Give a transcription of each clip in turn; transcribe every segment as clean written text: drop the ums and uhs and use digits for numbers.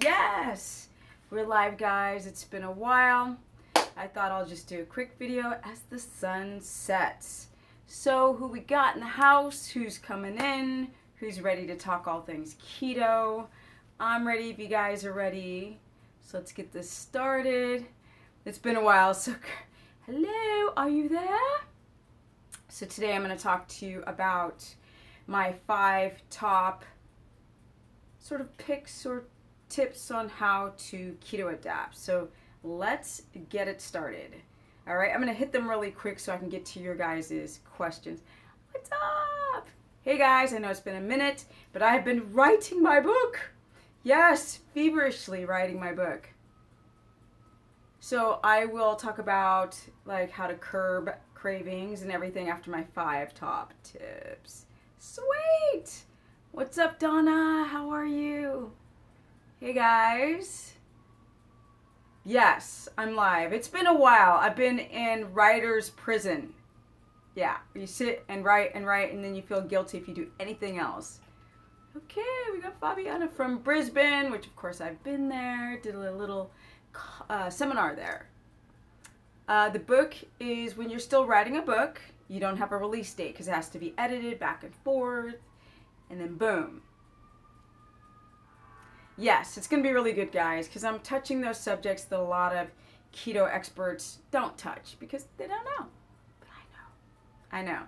Yes! We're live, guys. It's been a while. I thought I'll just do a quick video as the sun sets. So, who we got in the house? Who's coming in? Who's ready to talk all things keto? I'm ready if you guys are ready. So let's get this started. It's been a while, so hello, are you there? So today I'm going to talk to you about my 5 top sort of picks or tips on how to keto adapt. So let's get it started. All right, I'm going to hit them really quick so I can get to your guys' questions. What's up? Hey guys, I know it's been a minute, but I have been writing my book. Yes, feverishly writing my book. So I will talk about like how to curb cravings and everything after my 5 top tips. Sweet! What's up, Donna? How are you? Hey guys. Yes, I'm live. It's been a while. I've been in writer's prison. Yeah, you sit and write, and then you feel guilty if you do anything else. Okay, we got Fabiana from Brisbane, which of course I've been there. Did a little seminar there. The book is when you're still writing a book, you don't have a release date because it has to be edited back and forth, and then boom. Yes, it's going to be really good, guys, because I'm touching those subjects that a lot of keto experts don't touch because they don't know. But I know.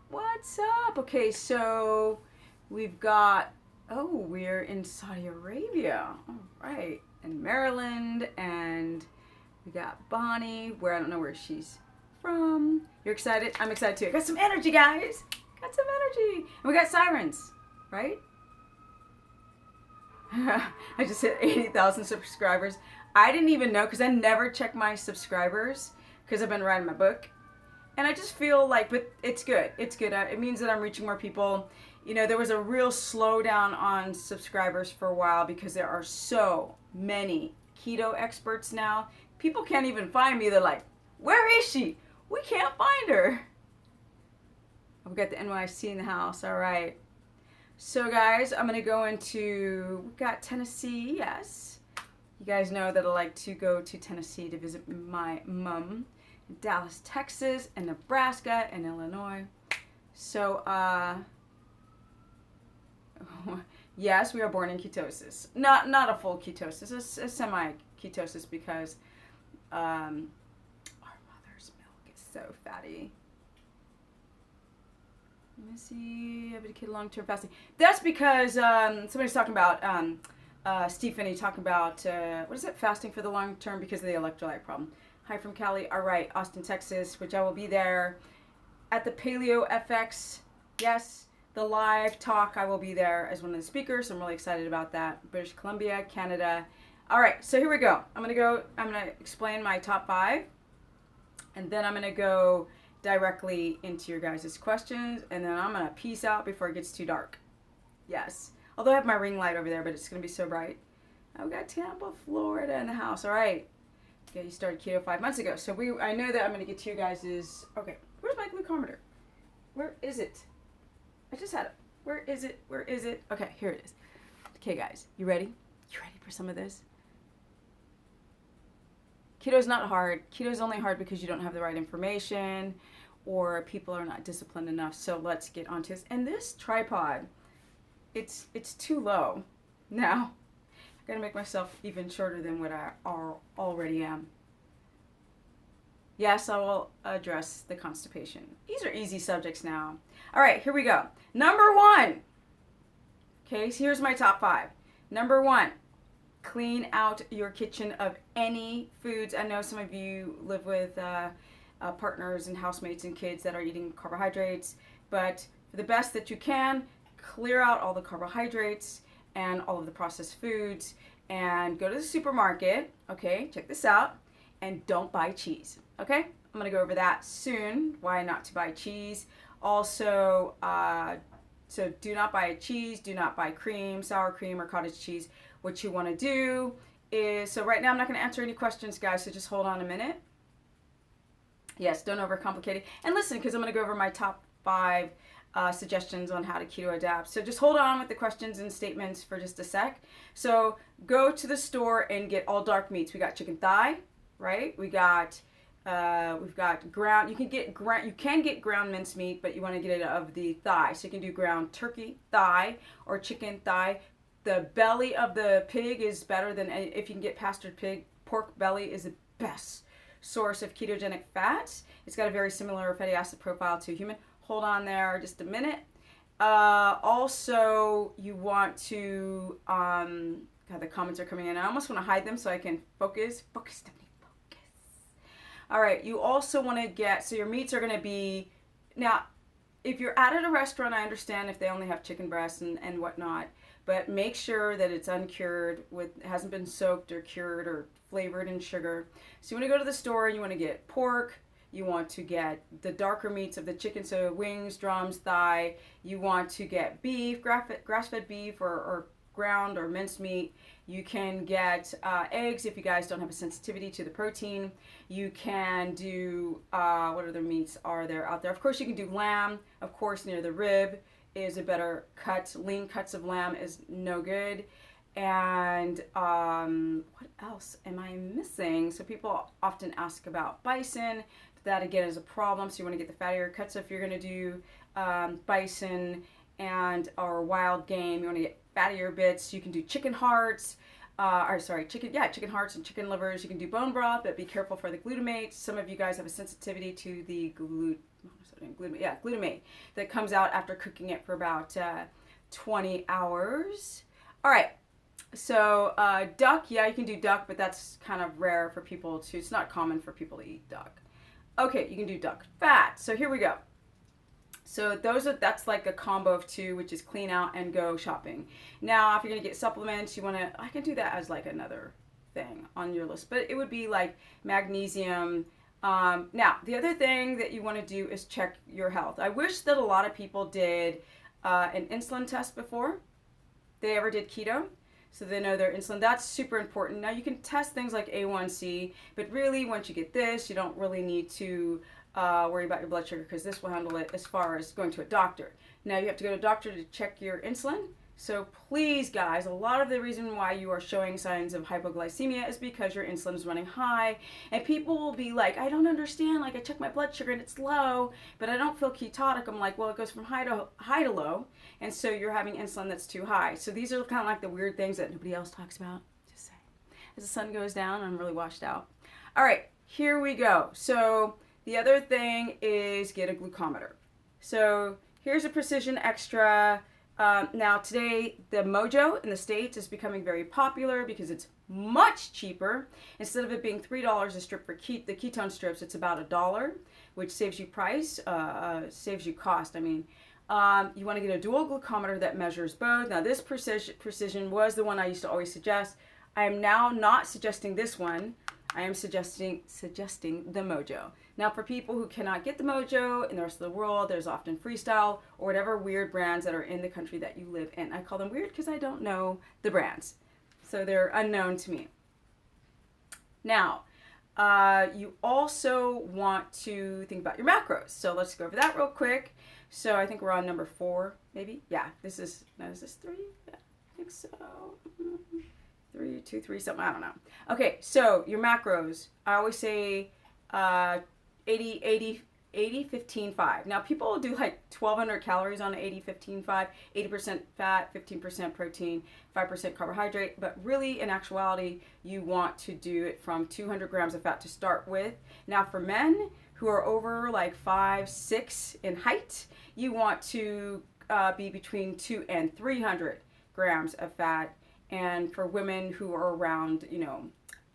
What's up? Okay, so we've got, we're in Saudi Arabia. All right. And Maryland, and we got Bonnie, where I don't know where she's from. You're excited? I'm excited too. I got some energy, guys. Got some energy. And we got sirens, right? I just hit 80,000 subscribers. I didn't even know because I never check my subscribers because I've been writing my book. And I just feel like, but it's good. It's good. It means that I'm reaching more people. You know, there was a real slowdown on subscribers for a while because there are so many keto experts now. People can't even find me. They're like, where is she? We can't find her. Oh, we got the NYC in the house. All right. So guys, I'm going to go into, we got Tennessee, yes. You guys know that I like to go to Tennessee to visit my mom. Dallas, Texas, and Nebraska, and Illinois. So, yes, we are born in ketosis. Not a full ketosis, a semi-ketosis because our mother's milk is so fatty. Let me see, I've been a kid long-term fasting. That's because somebody's talking about, Steve Finney talking about, what is it, fasting for the long term because of the electrolyte problem. Hi from Cali. All right, Austin, Texas, which I will be there at the Paleo FX. Yes, the live talk, I will be there as one of the speakers. I'm really excited about that. British Columbia, Canada. All right, so here we go. I'm going to explain my top 5, and then I'm going to go directly into your guys' questions, and then I'm going to peace out before it gets too dark. Yes, although I have my ring light over there, but it's going to be so bright. I've got Tampa, Florida in the house. All right. Yeah, you started keto 5 months ago. So I know that I'm going to get to you guys' okay, where's my glucometer? Where is it? I just had it. Where is it? Where is it? Okay, here it is. Okay, guys, you ready? You ready for some of this? Keto's not hard. Keto's only hard because you don't have the right information or people are not disciplined enough. So let's get onto this. And this tripod, it's too low. Now, I'm going to make myself even shorter than what I already am. Yes, I will address the constipation. These are easy subjects now. All right, here we go. Number 1. Okay, so here's my top 5. Number 1, clean out your kitchen of any foods. I know some of you live with partners and housemates and kids that are eating carbohydrates, but for the best that you can, clear out all the carbohydrates and all of the processed foods, and go to the supermarket, okay, check this out, and don't buy cheese, okay? I'm going to go over that soon, why not to buy cheese. Also, so do not buy cheese, do not buy cream, sour cream, or cottage cheese. What you want to do is, so right now I'm not going to answer any questions, guys, so just hold on a minute. Yes, don't overcomplicate it. And listen, because I'm going to go over my top 5 suggestions on how to keto adapt. So just hold on with the questions and statements for just a sec. So go to the store and get all dark meats. We got chicken thigh, right? We've got ground. You can get ground minced meat, but you want to get it of the thigh. So you can do ground turkey thigh or chicken thigh. The belly of the pig is better than, if you can get pastured pig. Pork belly is the best source of ketogenic fats. It's got a very similar fatty acid profile to human. Hold on there just a minute. Also, you want to, God, the comments are coming in. I almost want to hide them so I can focus. Focus, Stephanie, focus. All right, you also want to get, so your meats are going to be, now, if you're at a restaurant, I understand if they only have chicken breasts and whatnot, but make sure that it's uncured, hasn't been soaked or cured or flavored in sugar. So you want to go to the store and you want to get pork. You want to get the darker meats of the chicken, so wings, drums, thigh. You want to get beef, grass-fed beef or ground or minced meat. You can get eggs if you guys don't have a sensitivity to the protein. You can do, what other meats are there out there? Of course, you can do lamb. Of course, near the rib is a better cut. Lean cuts of lamb is no good. And what else am I missing? So people often ask about bison. That again is a problem. So you want to get the fattier cuts. So if you're going to do bison or wild game, you want to get fattier bits. You can do chicken hearts. Chicken hearts and chicken livers. You can do bone broth, but be careful for the glutamate. Some of you guys have a sensitivity to the glutamate that comes out after cooking it for about 20 hours. All right. So duck, yeah, you can do duck, but that's kind of rare for people to, it's not common for people to eat duck. Okay, you can do duck fat. So here we go. So that's like a combo of two, which is clean out and go shopping. Now, if you're gonna get supplements, I can do that as like another thing on your list, but it would be like magnesium. Now, the other thing that you want to do is check your health. I wish that a lot of people did an insulin test before they ever did keto, so they know their insulin. That's super important. Now, you can test things like A1C, but really, once you get this, you don't really need to worry about your blood sugar, because this will handle it as far as going to a doctor. Now, you have to go to a doctor to check your insulin. So please, guys, a lot of the reason why you are showing signs of hypoglycemia is because your insulin is running high. And people will be like, I don't understand. Like, I check my blood sugar and it's low, but I don't feel ketotic. I'm like, well, it goes from high to low. And so you're having insulin that's too high. So these are kind of like the weird things that nobody else talks about. Just saying. As the sun goes down, I'm really washed out. All right, here we go. So the other thing is get a glucometer. So here's a Precision Extra. Now today, the Mojo in the States is becoming very popular because it's much cheaper. Instead of it being $3 a strip for the ketone strips, it's about $1, which saves you saves you cost. I mean, you want to get a dual glucometer that measures both. Now this Precision was the one I used to always suggest. I am now not suggesting this one. I am suggesting the Mojo. Now, for people who cannot get the Mojo in the rest of the world, there's often Freestyle or whatever weird brands that are in the country that you live in. I call them weird because I don't know the brands. So they're unknown to me. Now, you also want to think about your macros. So let's go over that real quick. So I think we're on number 4, maybe. Yeah, is this 3? Yeah, I think so. 3, 2, 3, something, I don't know. Okay, so your macros, I always say 80, 15, 5. Now, people will do like 1,200 calories on 80, 15, 5, 80% fat, 15% protein, 5% carbohydrate. But really, in actuality, you want to do it from 200 grams of fat to start with. Now, for men who are over like 5'6" in height, you want to be between 200 and 300 grams of fat. And for women who are around,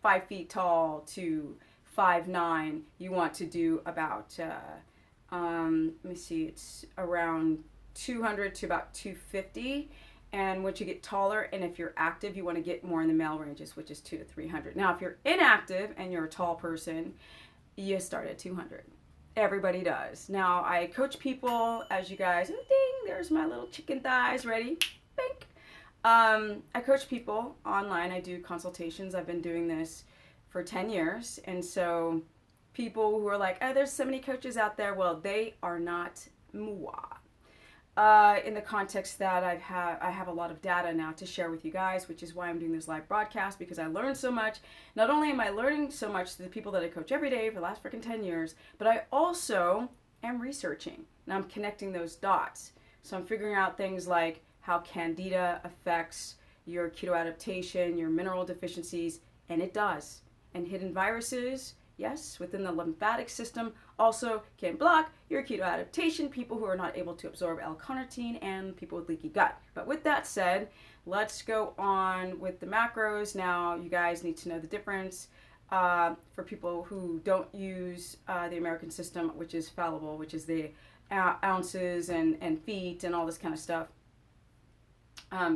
5 feet tall to 5'9", you want to do about, it's around 200 to about 250. And once you get taller, and if you're active, you want to get more in the male ranges, which is 200 to 300. Now, if you're inactive and you're a tall person, you start at 200. Everybody does. Now, I coach people, as you guys, ding, there's my little chicken thighs ready. Bink. I coach people online. I do consultations. I've been doing this for 10 years. And so people who are like, oh, there's so many coaches out there. Well, they are not moi. in the context that I have a lot of data now to share with you guys, which is why I'm doing this live broadcast, because I learned so much. Not only am I learning so much to the people that I coach every day for the last freaking 10 years, but I also am researching and I'm connecting those dots. So I'm figuring out things like how Candida affects your keto adaptation, your mineral deficiencies, and it does. And hidden viruses, yes, within the lymphatic system also can block your keto adaptation, people who are not able to absorb L-carnitine and people with leaky gut. But with that said, let's go on with the macros. Now, you guys need to know the difference for people who don't use the American system, which is fallible, which is the ounces and feet and all this kind of stuff.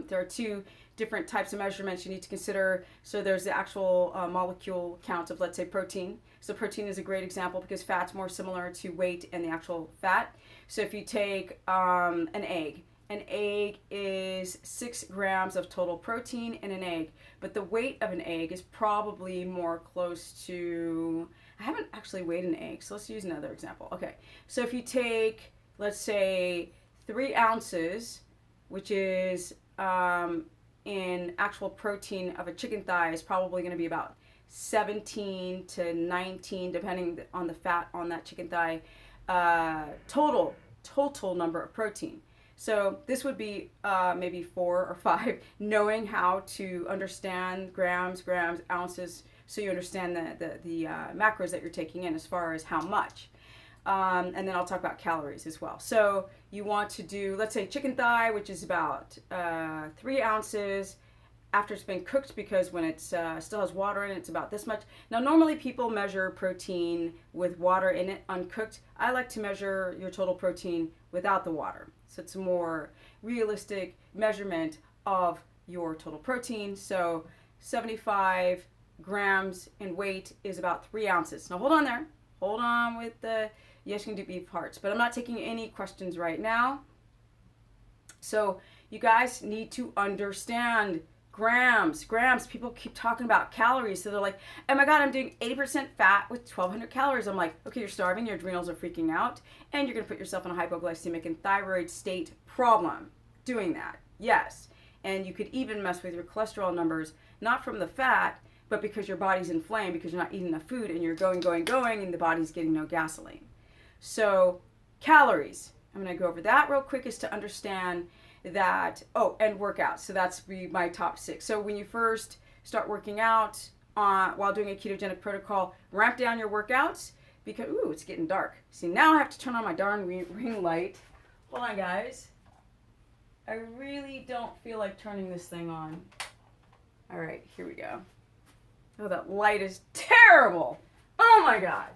There are two different types of measurements you need to consider. So there's the actual molecule count of, let's say, protein. So protein is a great example because fat's more similar to weight and the actual fat. So if you take an egg is 6 grams of total protein in an egg, but the weight of an egg is probably more close to, I haven't actually weighed an egg, so let's use another example. Okay, so if you take, let's say, 3 ounces, which is in actual protein of a chicken thigh, is probably going to be about 17 to 19, depending on the fat on that chicken thigh, total number of protein. So this would be maybe 4 or 5, knowing how to understand grams, ounces, so you understand the macros that you're taking in as far as how much. And then I'll talk about calories as well. So you want to do, let's say, chicken thigh, which is about 3 ounces after it's been cooked, because when it still has water in it, it's about this much. Now, normally people measure protein with water in it, uncooked. I like to measure your total protein without the water. So it's a more realistic measurement of your total protein. So 75 grams in weight is about 3 ounces. Now, hold on there. Hold on with the yes, you can do beef parts, but I'm not taking any questions right now. So you guys need to understand grams. People keep talking about calories, so they're like, oh my god, I'm doing 80% fat with 1,200 calories. I'm like, okay, you're starving, your adrenals are freaking out, and you're going to put yourself in a hypoglycemic and thyroid state problem doing that. Yes, and you could even mess with your cholesterol numbers, not from the fat, but because your body's inflamed, because you're not eating enough food, and you're going, and the body's getting no gasoline. So calories, I'm going to go over that real quick, is to understand that, and workouts. So that's my top 6. So when you first start working out while doing a ketogenic protocol, ramp down your workouts, because, it's getting dark. See, now I have to turn on my darn ring light. Hold on, guys. I really don't feel like turning this thing on. All right, here we go. Oh, that light is terrible. Oh my god.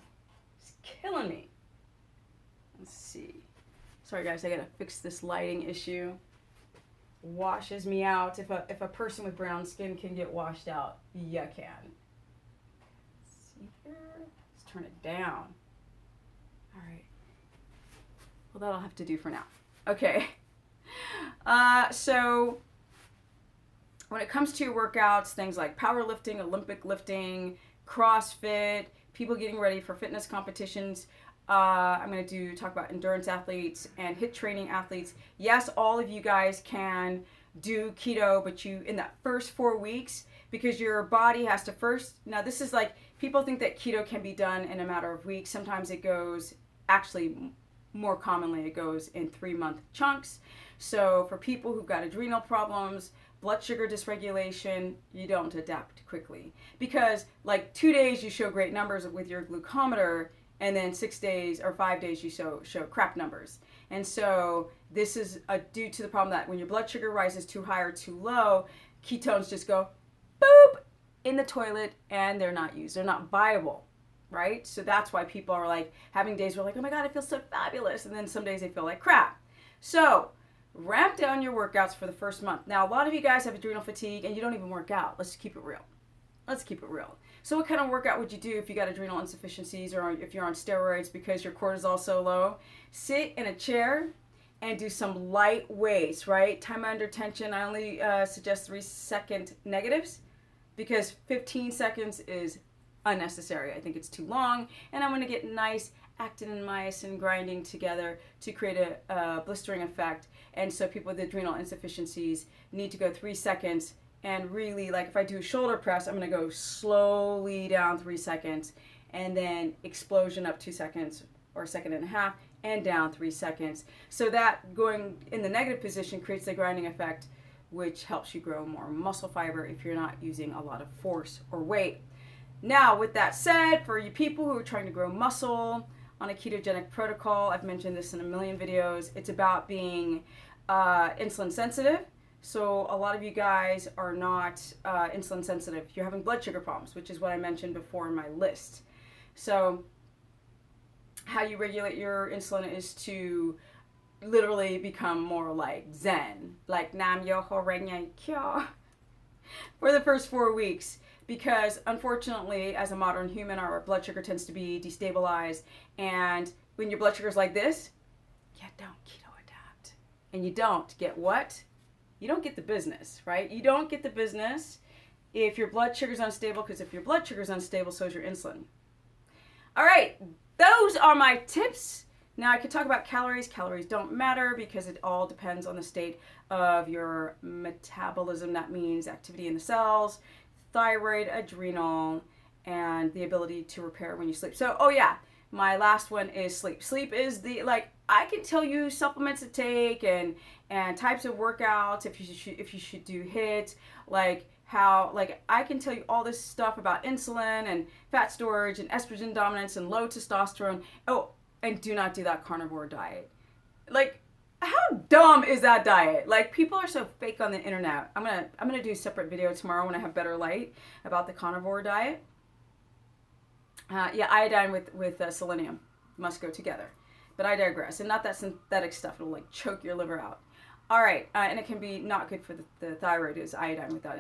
It's killing me. Let's see. Sorry guys, I gotta fix this lighting issue. Washes me out. If a person with brown skin can get washed out, you can. Let's see here. Let's turn it down. All right. Well, that'll have to do for now. Okay. So when it comes to your workouts, things like powerlifting, Olympic lifting, CrossFit, people getting ready for fitness competitions, I'm going to talk about endurance athletes and HIIT training athletes. Yes, all of you guys can do keto, but in that first 4 weeks, because your body has to first, now this is like, people think that keto can be done in a matter of weeks. Sometimes it goes, actually more commonly it goes in 3-month chunks. So for people who've got adrenal problems, blood sugar dysregulation, you don't adapt quickly. Because like 2 days you show great numbers with your glucometer, and then 6 days or 5 days you show crap numbers. And so this is due to the problem that when your blood sugar rises too high or too low, ketones just go boop in the toilet, and they're not used. They're not viable, right? So that's why people are like having days where like, oh my god, I feel so fabulous, and then some days they feel like crap. So ramp down your workouts for the first month. Now, a lot of you guys have adrenal fatigue and you don't even work out. Let's keep it real. So what kind of workout would you do if you got adrenal insufficiencies, or if you're on steroids because your cortisol's so low? Sit in a chair and do some light weights, right? Time under tension, I only suggest 3-second negatives, because 15 seconds is unnecessary. I think it's too long, and I'm going to get nice actin and myosin grinding together to create a blistering effect. And so people with adrenal insufficiencies need to go 3 seconds. And really, like if I do shoulder press, I'm going to go slowly down 3 seconds and then explosion up 2 seconds or a second and a half and down 3 seconds. So that going in the negative position creates the grinding effect, which helps you grow more muscle fiber if you're not using a lot of force or weight. Now, with that said, for you people who are trying to grow muscle on a ketogenic protocol, I've mentioned this in a million videos, it's about being insulin sensitive. So a lot of you guys are not insulin sensitive. You're having blood sugar problems, which is what I mentioned before in my list. So how you regulate your insulin is to literally become more like Zen, like Nam Myoho Renge Kyo for the first 4 weeks. Because unfortunately, as a modern human, our blood sugar tends to be destabilized. And when your blood sugar is like this, you don't keto adapt. And you don't get what? You don't get the business, right? You don't get the business if your blood sugar is unstable, because if your blood sugar is unstable, so is your insulin. All right, those are my tips. Now I could talk about calories. Calories don't matter because it all depends on the state of your metabolism. That means activity in the cells, thyroid, adrenal, and the ability to repair when you sleep. So, oh yeah, my last one is sleep. Sleep is the, like, I can tell you supplements to take and types of workouts if you should do HIIT, like how, like I can tell you all this stuff about insulin and fat storage and estrogen dominance and low testosterone. Oh, and do not do that carnivore diet. Like, how dumb is that diet? Like, people are so fake on the internet. I'm gonna do a separate video tomorrow when I have better light about the carnivore diet. Yeah, iodine with selenium must go together. But I digress. And not that synthetic stuff. It'll like choke your liver out. All right. And it can be not good for the thyroid is iodine without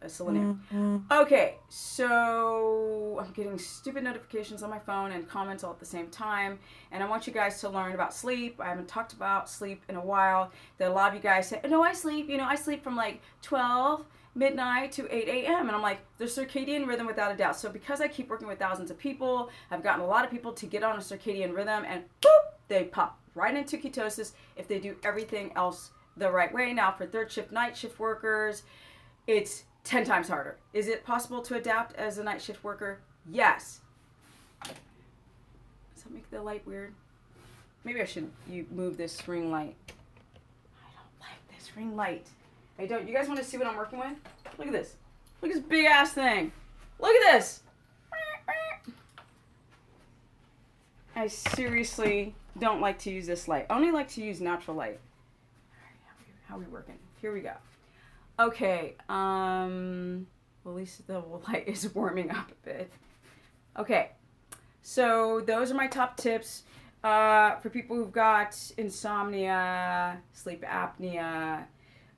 selenium. Okay. So I'm getting stupid notifications on my phone and comments all at the same time. And I want you guys to learn about sleep. I haven't talked about sleep in a while. That a lot of you guys say, no, I sleep. I sleep from like 12 midnight to 8 a.m. And I'm like, the circadian rhythm without a doubt. So because I keep working with thousands of people, I've gotten a lot of people to get on a circadian rhythm and boop, they pop right into ketosis if they do everything else the right way. Now for third shift, night shift workers, it's 10 times harder. Is it possible to adapt as a night shift worker? Yes. Does that make the light weird? Maybe I should move this ring light. I don't like this ring light. I don't. You guys want to see what I'm working with? Look at this. Look at this big ass thing. Look at this. I seriously don't like to use this light. I only like to use natural light. How are we working? Here we go. Okay. Well, at least the light is warming up a bit. Okay. So those are my top tips for people who've got insomnia, sleep apnea.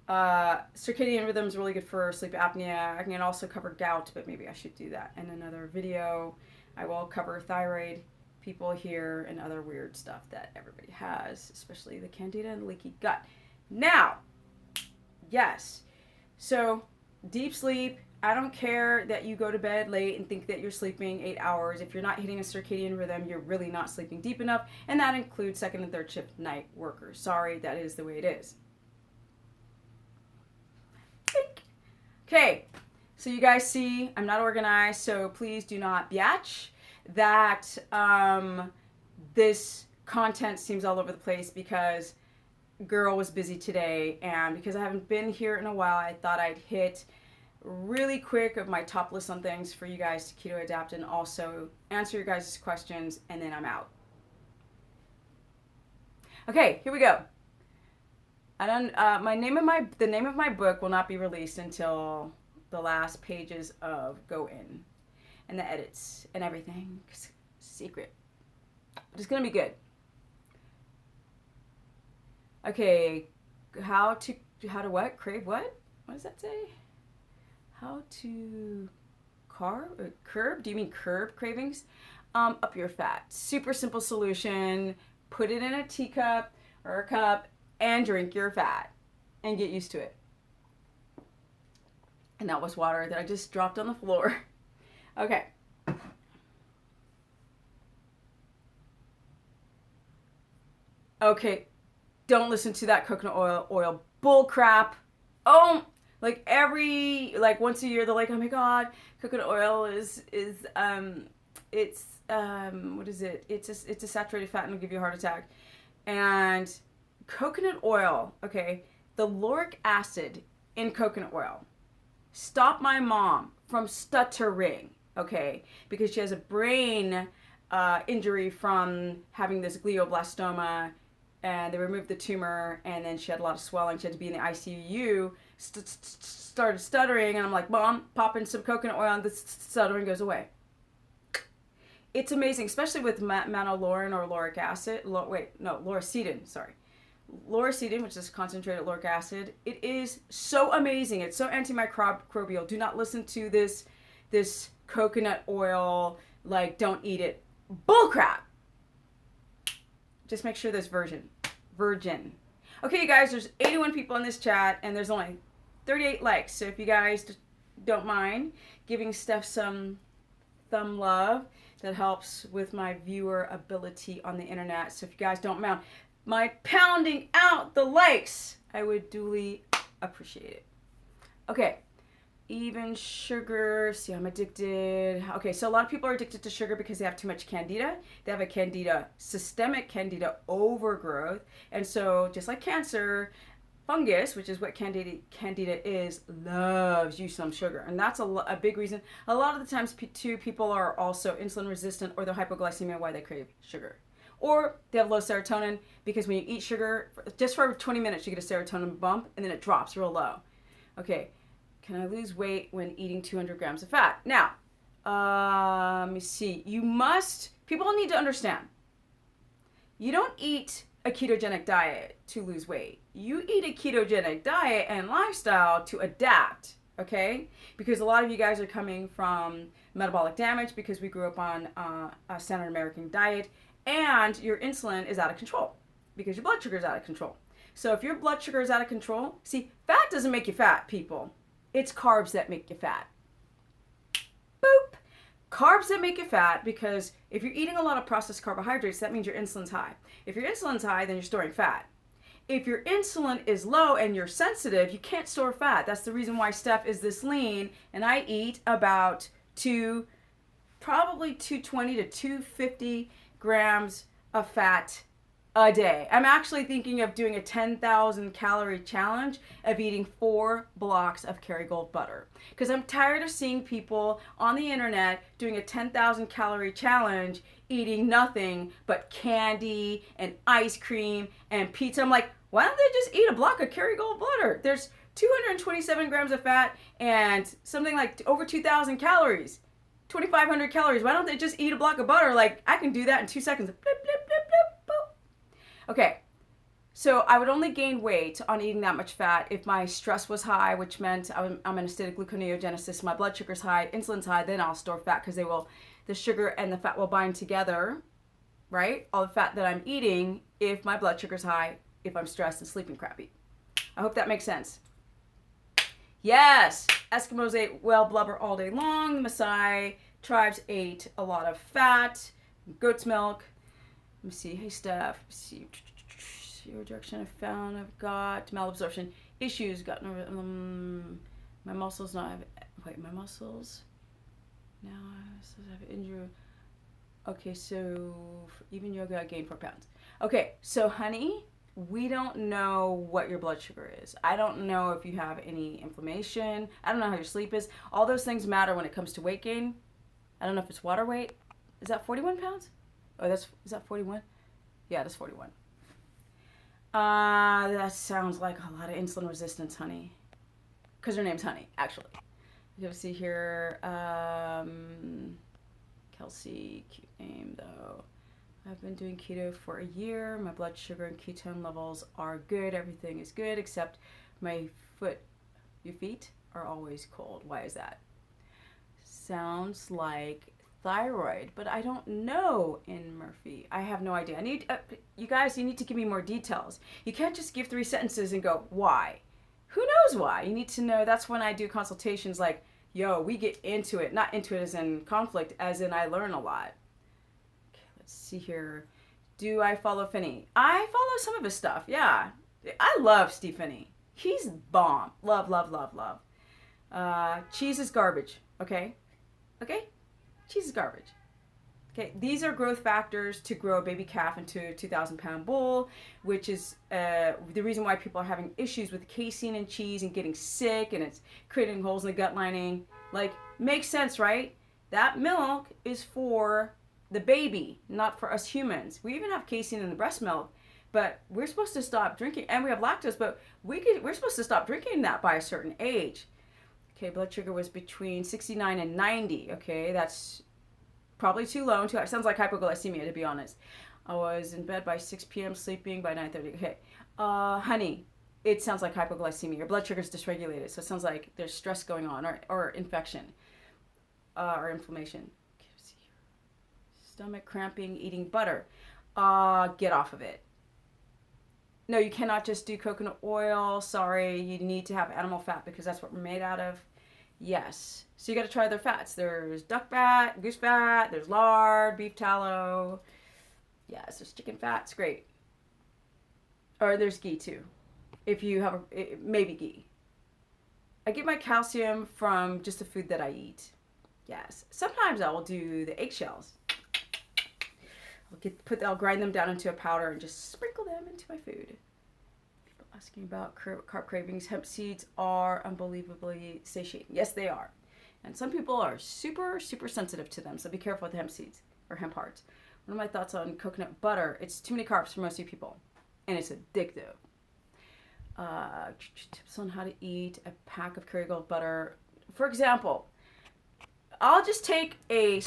Circadian rhythm is really good for sleep apnea. I can also cover gout, but maybe I should do that in another video. I will cover thyroid people here and other weird stuff that everybody has, especially the Candida and leaky gut. Now, yes, so deep sleep. I don't care that you go to bed late and think that you're sleeping 8 hours. If you're not hitting a circadian rhythm, you're really not sleeping deep enough, and that includes second and third shift night workers. Sorry, that is the way it is. Okay, so you guys see I'm not organized, so please do not biatch that this content seems all over the place because girl was busy today, and because I haven't been here in a while, I thought I'd hit really quick of my top list on things for you guys to keto adapt and also answer your guys' questions, and then I'm out. Okay, here we go. The name of my book will not be released until the last pages of Go In and the edits and everything. It's secret, but it's gonna be good. Okay, how to what? Crave what? What does that say? How to curb? Do you mean curb cravings? Up your fat. Super simple solution. Put it in a teacup or a cup and drink your fat and get used to it. And that was water that I just dropped on the floor. Okay. Okay, don't listen to that coconut oil bull crap. Oh, like once a year they're like, oh my god, coconut oil is it's what is it? It's a saturated fat and it'll give you a heart attack. And coconut oil, okay, the lauric acid in coconut oil stopped my mom from stuttering, okay, because she has a brain injury from having this glioblastoma, and they removed the tumor, and then she had a lot of swelling. She had to be in the ICU, started stuttering, and I'm like, Mom, pop in some coconut oil, and the stuttering goes away. It's amazing, especially with manolaurin or lauric acid. Lauricidin, sorry. Lauricidin, which is concentrated lauric acid. It is so amazing. It's so antimicrobial. Do not listen to this coconut oil, like, don't eat it. Bullcrap! Just make sure there's virgin. Okay, you guys, there's 81 people in this chat, and there's only 38 likes. So if you guys don't mind giving Steph some thumb love, that helps with my viewer ability on the internet. So if you guys don't mind pounding out the likes, I would duly appreciate it. Okay, even sugar. See, I'm addicted. Okay, so a lot of people are addicted to sugar because they have too much Candida. They have a systemic Candida overgrowth. And so just like cancer, fungus, which is what Candida is, loves you some sugar. And that's a big reason. A lot of the times, too, people are also insulin resistant, or they're hypoglycemia, why they crave sugar. Or they have low serotonin, because when you eat sugar, just for 20 minutes, you get a serotonin bump, and then it drops real low. Okay, can I lose weight when eating 200 grams of fat? Now, let me see. People need to understand, you don't eat a ketogenic diet to lose weight. You eat a ketogenic diet and lifestyle to adapt, okay? Because a lot of you guys are coming from metabolic damage because we grew up on a standard American diet, and your insulin is out of control because your blood sugar is out of control. So if your blood sugar is out of control, see, fat doesn't make you fat, people. It's carbs that make you fat. Boop. Carbs that make you fat, because if you're eating a lot of processed carbohydrates, that means your insulin's high. If your insulin's high, then you're storing fat. If your insulin is low and you're sensitive, you can't store fat. That's the reason why Steph is this lean, and I eat about probably 220 to 250 grams of fat a day. I'm actually thinking of doing a 10,000 calorie challenge of eating 4 blocks of Kerrygold butter, because I'm tired of seeing people on the internet doing a 10,000 calorie challenge eating nothing but candy and ice cream and pizza. I'm like, why don't they just eat a block of Kerrygold butter? There's 227 grams of fat and something like over 2,000 calories, 2,500 calories. Why don't they just eat a block of butter? Like, I can do that in 2 seconds. Blip, blip, blip, blip, boop. Okay, so I would only gain weight on eating that much fat if my stress was high, which meant I'm in a state of gluconeogenesis, my blood sugar's high, insulin's high, then I'll store fat, because the sugar and the fat will bind together, right? All the fat that I'm eating, if my blood sugar's high, if I'm stressed and sleeping crappy. I hope that makes sense. Yes, Eskimos ate whale blubber all day long. The Maasai tribes ate a lot of fat, goat's milk. Let me see. Hey, Steph. See. Your direction I found. I've got malabsorption issues. Got my muscles not have. Wait, my muscles. Now I have injury. Okay, so even yoga, I gained 4 pounds. Okay, so honey, we don't know what your blood sugar is. I don't know if you have any inflammation. I don't know how your sleep is. All those things matter when it comes to weight gain. I don't know if it's water weight. Is that 41 pounds? Oh, is that 41? Yeah, that's 41. That sounds like a lot of insulin resistance, honey. Because her name's Honey, actually. You have to see here. Kelsey, cute name though. I've been doing keto for a year. My blood sugar and ketone levels are good. Everything is good except my your feet are always cold. Why is that? Sounds like thyroid, but I don't know, in Murphy. I have no idea. I need you guys, you need to give me more details. You can't just give 3 sentences and go, why? Who knows why? You need to know. That's when I do consultations like, yo, we get into it. Not into it as in conflict, as in I learn a lot. Okay, let's see here. Do I follow Finney? I follow some of his stuff. Yeah, I love Steve Finney. He's bomb. Love, love, love, love. Cheese is garbage. Okay, okay. Cheese is garbage. Okay, these are growth factors to grow a baby calf into a 2,000-pound bull, which is the reason why people are having issues with casein and cheese and getting sick, and it's creating holes in the gut lining. Like, makes sense, right? That milk is for the baby, not for us humans. We even have casein in the breast milk, but we're supposed to stop drinking, and we have lactose, but we're supposed to stop drinking that by a certain age. Okay, blood sugar was between 69 and 90. Okay, that's probably too low. It sounds like hypoglycemia, to be honest. I was in bed by 6 p.m., sleeping by 9:30. Okay, honey, it sounds like hypoglycemia. Your blood sugar is dysregulated, so it sounds like there's stress going on, or infection, or inflammation. Stomach cramping, eating butter. Get off of it. No, you cannot just do coconut oil. Sorry, you need to have animal fat because that's what we're made out of. Yes. So you got to try other fats. There's duck fat, goose fat, there's lard, beef tallow. Yes, there's chicken fat. It's great. Or there's ghee too. If you have maybe ghee. I get my calcium from just the food that I eat. Yes. Sometimes I will do the eggshells. I'll grind them down into a powder and just sprinkle them into my food. People asking about carb cravings. Hemp seeds are unbelievably satiating. Yes, they are. And some people are super, super sensitive to them. So be careful with hemp seeds or hemp hearts. One of my thoughts on coconut butter. It's too many carbs for most of you people. And it's addictive. Tips on how to eat a pack of Kerrygold butter. For example, I'll just take a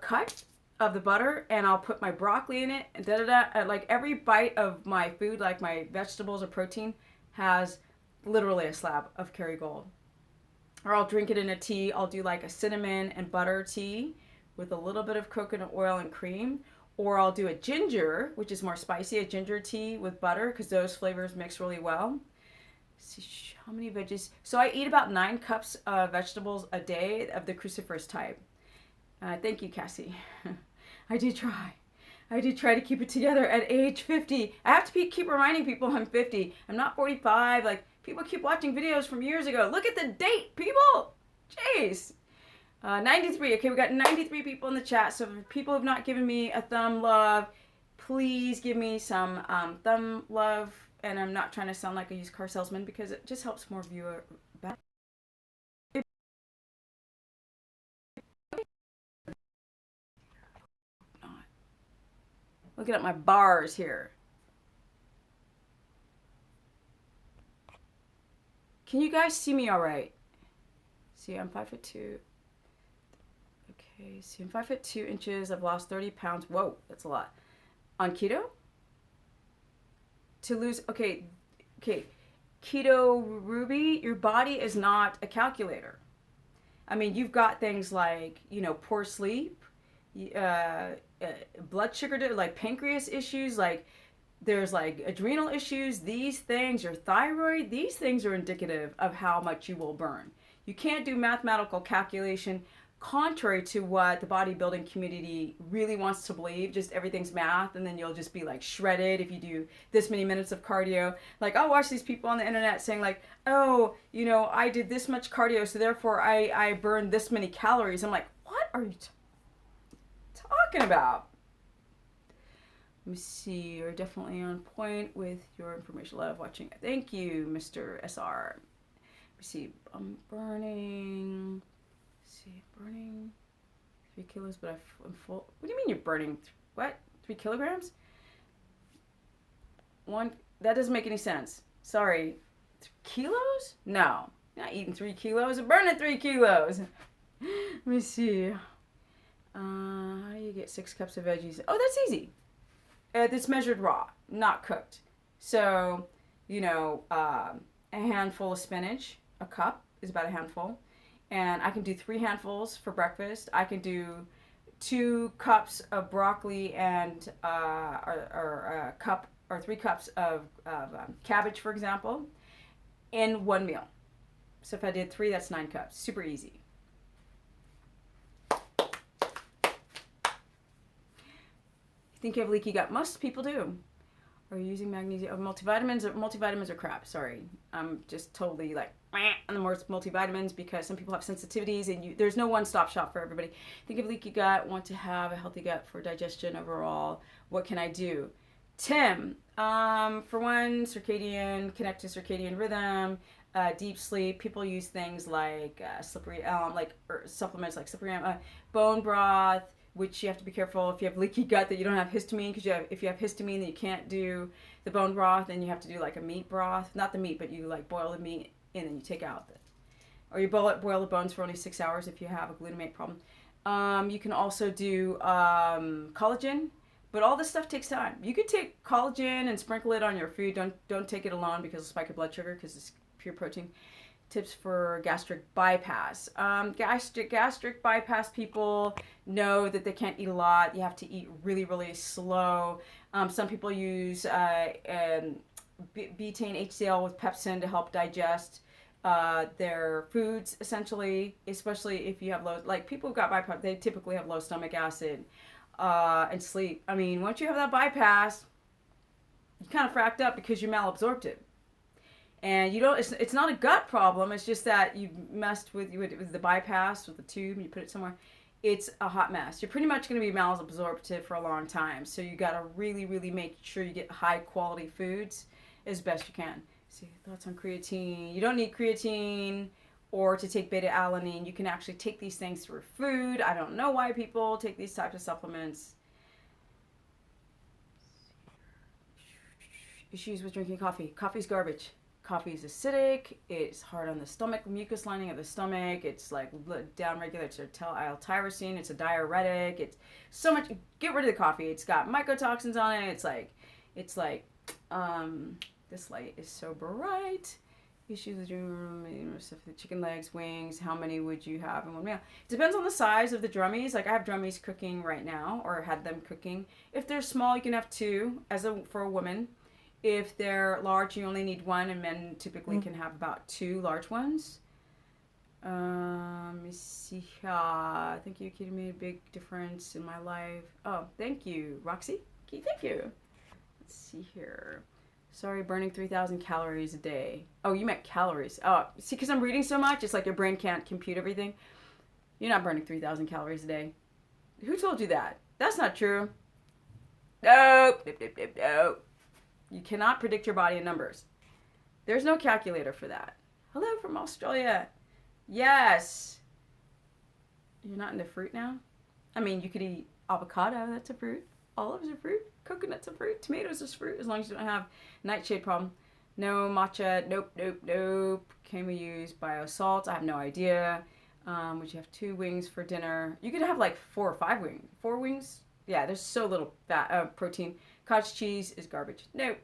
cut of the butter, and I'll put my broccoli in it, and and like every bite of my food, like my vegetables or protein, has literally a slab of Kerrygold. Or I'll drink it in a tea. I'll do like a cinnamon and butter tea with a little bit of coconut oil and cream. Or I'll do a ginger, which is more spicy, a ginger tea with butter, because those flavors mix really well. Let's see, how many veggies? So I eat about 9 cups of vegetables a day of the cruciferous type. Thank you, Cassie. I do try. To keep it together at age 50. I have to keep reminding people I'm 50. I'm not 45. Like, people keep watching videos from years ago. Look at the date, people. Jeez. 93. Okay, we got 93 people in the chat. So if people have not given me a thumb love, please give me some thumb love. And I'm not trying to sound like a used car salesman because it just helps more viewer back. Looking at my bars here. Can you guys see me all right? See, I'm 5'2". Okay, see, I'm 5'2 inches. I've lost 30 pounds. Whoa, that's a lot. On keto? To lose, okay. Keto, Ruby, your body is not a calculator. I mean, you've got things like, poor sleep, blood sugar, like pancreas issues, like there's like adrenal issues. These things, your thyroid, these things are indicative of how much you will burn. You can't do mathematical calculation contrary to what the bodybuilding community really wants to believe. Just everything's math, and then you'll just be like shredded if you do this many minutes of cardio. Like, I'll watch these people on the internet saying like, oh, I did this much cardio, so therefore I burned this many calories. I'm like, what are you talking about? Let me see. You're definitely on point with your information. Love watching. Thank you, Mr. SR. Let me see. I'm burning. Burning 3 kilos, but I'm full. What do you mean you're burning? What? 3 kilograms? That doesn't make any sense. Sorry. 3 kilos? No. Not eating 3 kilos. I'm burning 3 kilos. Let me see. How do you get 6 cups of veggies? Oh, that's easy. It's measured raw, not cooked. So, a handful of spinach, a cup is about a handful. And I can do 3 handfuls for breakfast. I can do 2 cups of broccoli and or a cup or 3 cups of cabbage, for example, in one meal. So if I did 3, that's 9 cups. Super easy. you think you have leaky gut, most people do. Are you using magnesium? Multivitamins are crap. Sorry. I'm just totally like on the multivitamins because some people have sensitivities and there's no one-stop shop for everybody. Think of leaky gut, want to have a healthy gut for digestion overall. What can I do? Tim, for one, connect to circadian rhythm, deep sleep. People use things like supplements like slippery bone broth, which you have to be careful if you have leaky gut that you don't have histamine, because if you have histamine, then you can't do the bone broth, and you have to do like a meat broth. Not the meat, but you like boil the meat and then you take out or you boil the bones for only 6 hours if you have a glutamate problem. You can also do collagen, but all this stuff takes time. You could take collagen and sprinkle it on your food. Don't take it alone because it'll spike your blood sugar because it's pure protein. Tips for gastric bypass. Gastric bypass people know that they can't eat a lot. You have to eat really, really slow. Some people use betaine HCl with pepsin to help digest their foods, essentially, especially if you have low, like people who got bypass, they typically have low stomach acid and sleep. I mean, once you have that bypass, you kind of fracked up because you're malabsorptive. And you don't. It's not a gut problem. It's just that you messed with the bypass with the tube and you put it somewhere. It's a hot mess. You're pretty much going to be malabsorptive for a long time. So you got to really, really make sure you get high quality foods as best you can. See, thoughts on creatine. You don't need creatine or to take beta alanine. You can actually take these things through food. I don't know why people take these types of supplements. Issues with drinking coffee. Coffee's garbage. Coffee is acidic, it's hard on the stomach, mucus lining of the stomach, it's like down-regulates your L-tyrosine, it's a diuretic, it's so much, get rid of the coffee, it's got mycotoxins on it, it's like, this light is so bright. Issues with the chicken legs, wings, how many would you have in one meal? It depends on the size of the drummies. Like I have drummies cooking right now, or had them cooking. If they're small, you can have 2 for a woman. If they're large, you only need 1, and men typically can have about 2 large ones. Let me see. Thank you, Keto made a big difference in my life. Oh, thank you, Roxy. Thank you. Let's see here. Sorry, burning 3,000 calories a day. Oh, you meant calories. Oh, see, because I'm reading so much, it's like your brain can't compute everything. You're not burning 3,000 calories a day. Who told you that? That's not true. Nope. You cannot predict your body in numbers. There's no calculator for that. Hello from Australia. Yes. You're not into fruit now? I mean, you could eat avocado. That's a fruit. Olives are fruit. Coconut's a fruit. Tomatoes is fruit, as long as you don't have nightshade problem. No matcha. Nope. Can we use biosalt? I have no idea. Would you have 2 wings for dinner? You could have like 4 or 5 wings. 4 wings? Yeah, there's so little fat, protein. Cottage cheese is garbage. Nope.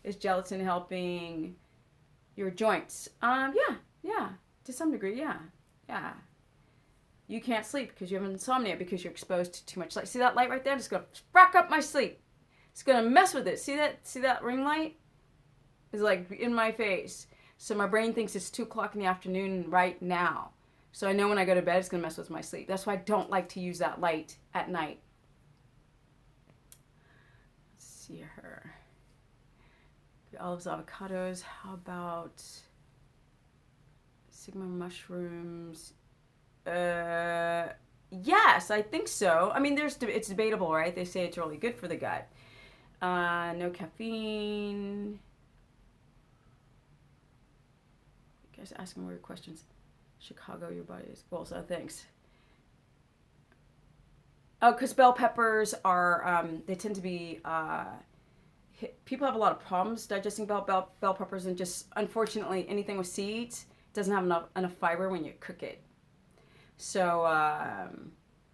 Is gelatin helping your joints? Yeah. To some degree, yeah. You can't sleep because you have insomnia because you're exposed to too much light. See that light right there? It's going to frack up my sleep. It's going to mess with it. See that ring light? It's like in my face. So my brain thinks it's 2 o'clock in the afternoon right now. So I know when I go to bed, it's going to mess with my sleep. That's why I don't like to use that light at night. See her. Olives, avocados. How about Sigma mushrooms? Yes, I think so. I mean, it's debatable, right? They say it's really good for the gut. No caffeine. You guys asking weird questions. Chicago, your body is cool, so thanks. Oh, because bell peppers are, they tend to be, people have a lot of problems digesting bell peppers, and just, unfortunately, anything with seeds doesn't have enough fiber when you cook it. So,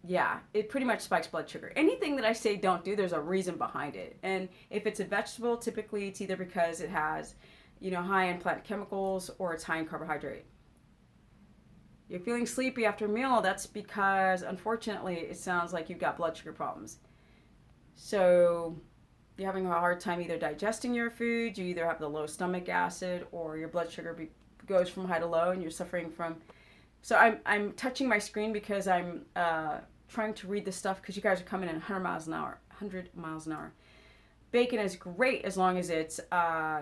yeah, it pretty much spikes blood sugar. Anything that I say don't do, there's a reason behind it. And if it's a vegetable, typically it's either because it has, high in plant chemicals, or it's high in carbohydrate. You're feeling sleepy after a meal, that's because, unfortunately, it sounds like you've got blood sugar problems. So you're having a hard time either digesting your food, you either have the low stomach acid, or your blood sugar goes from high to low, and you're suffering from... So I'm touching my screen because I'm trying to read the stuff because you guys are coming in 100 miles an hour. 100 miles an hour. Bacon is great as long as it's,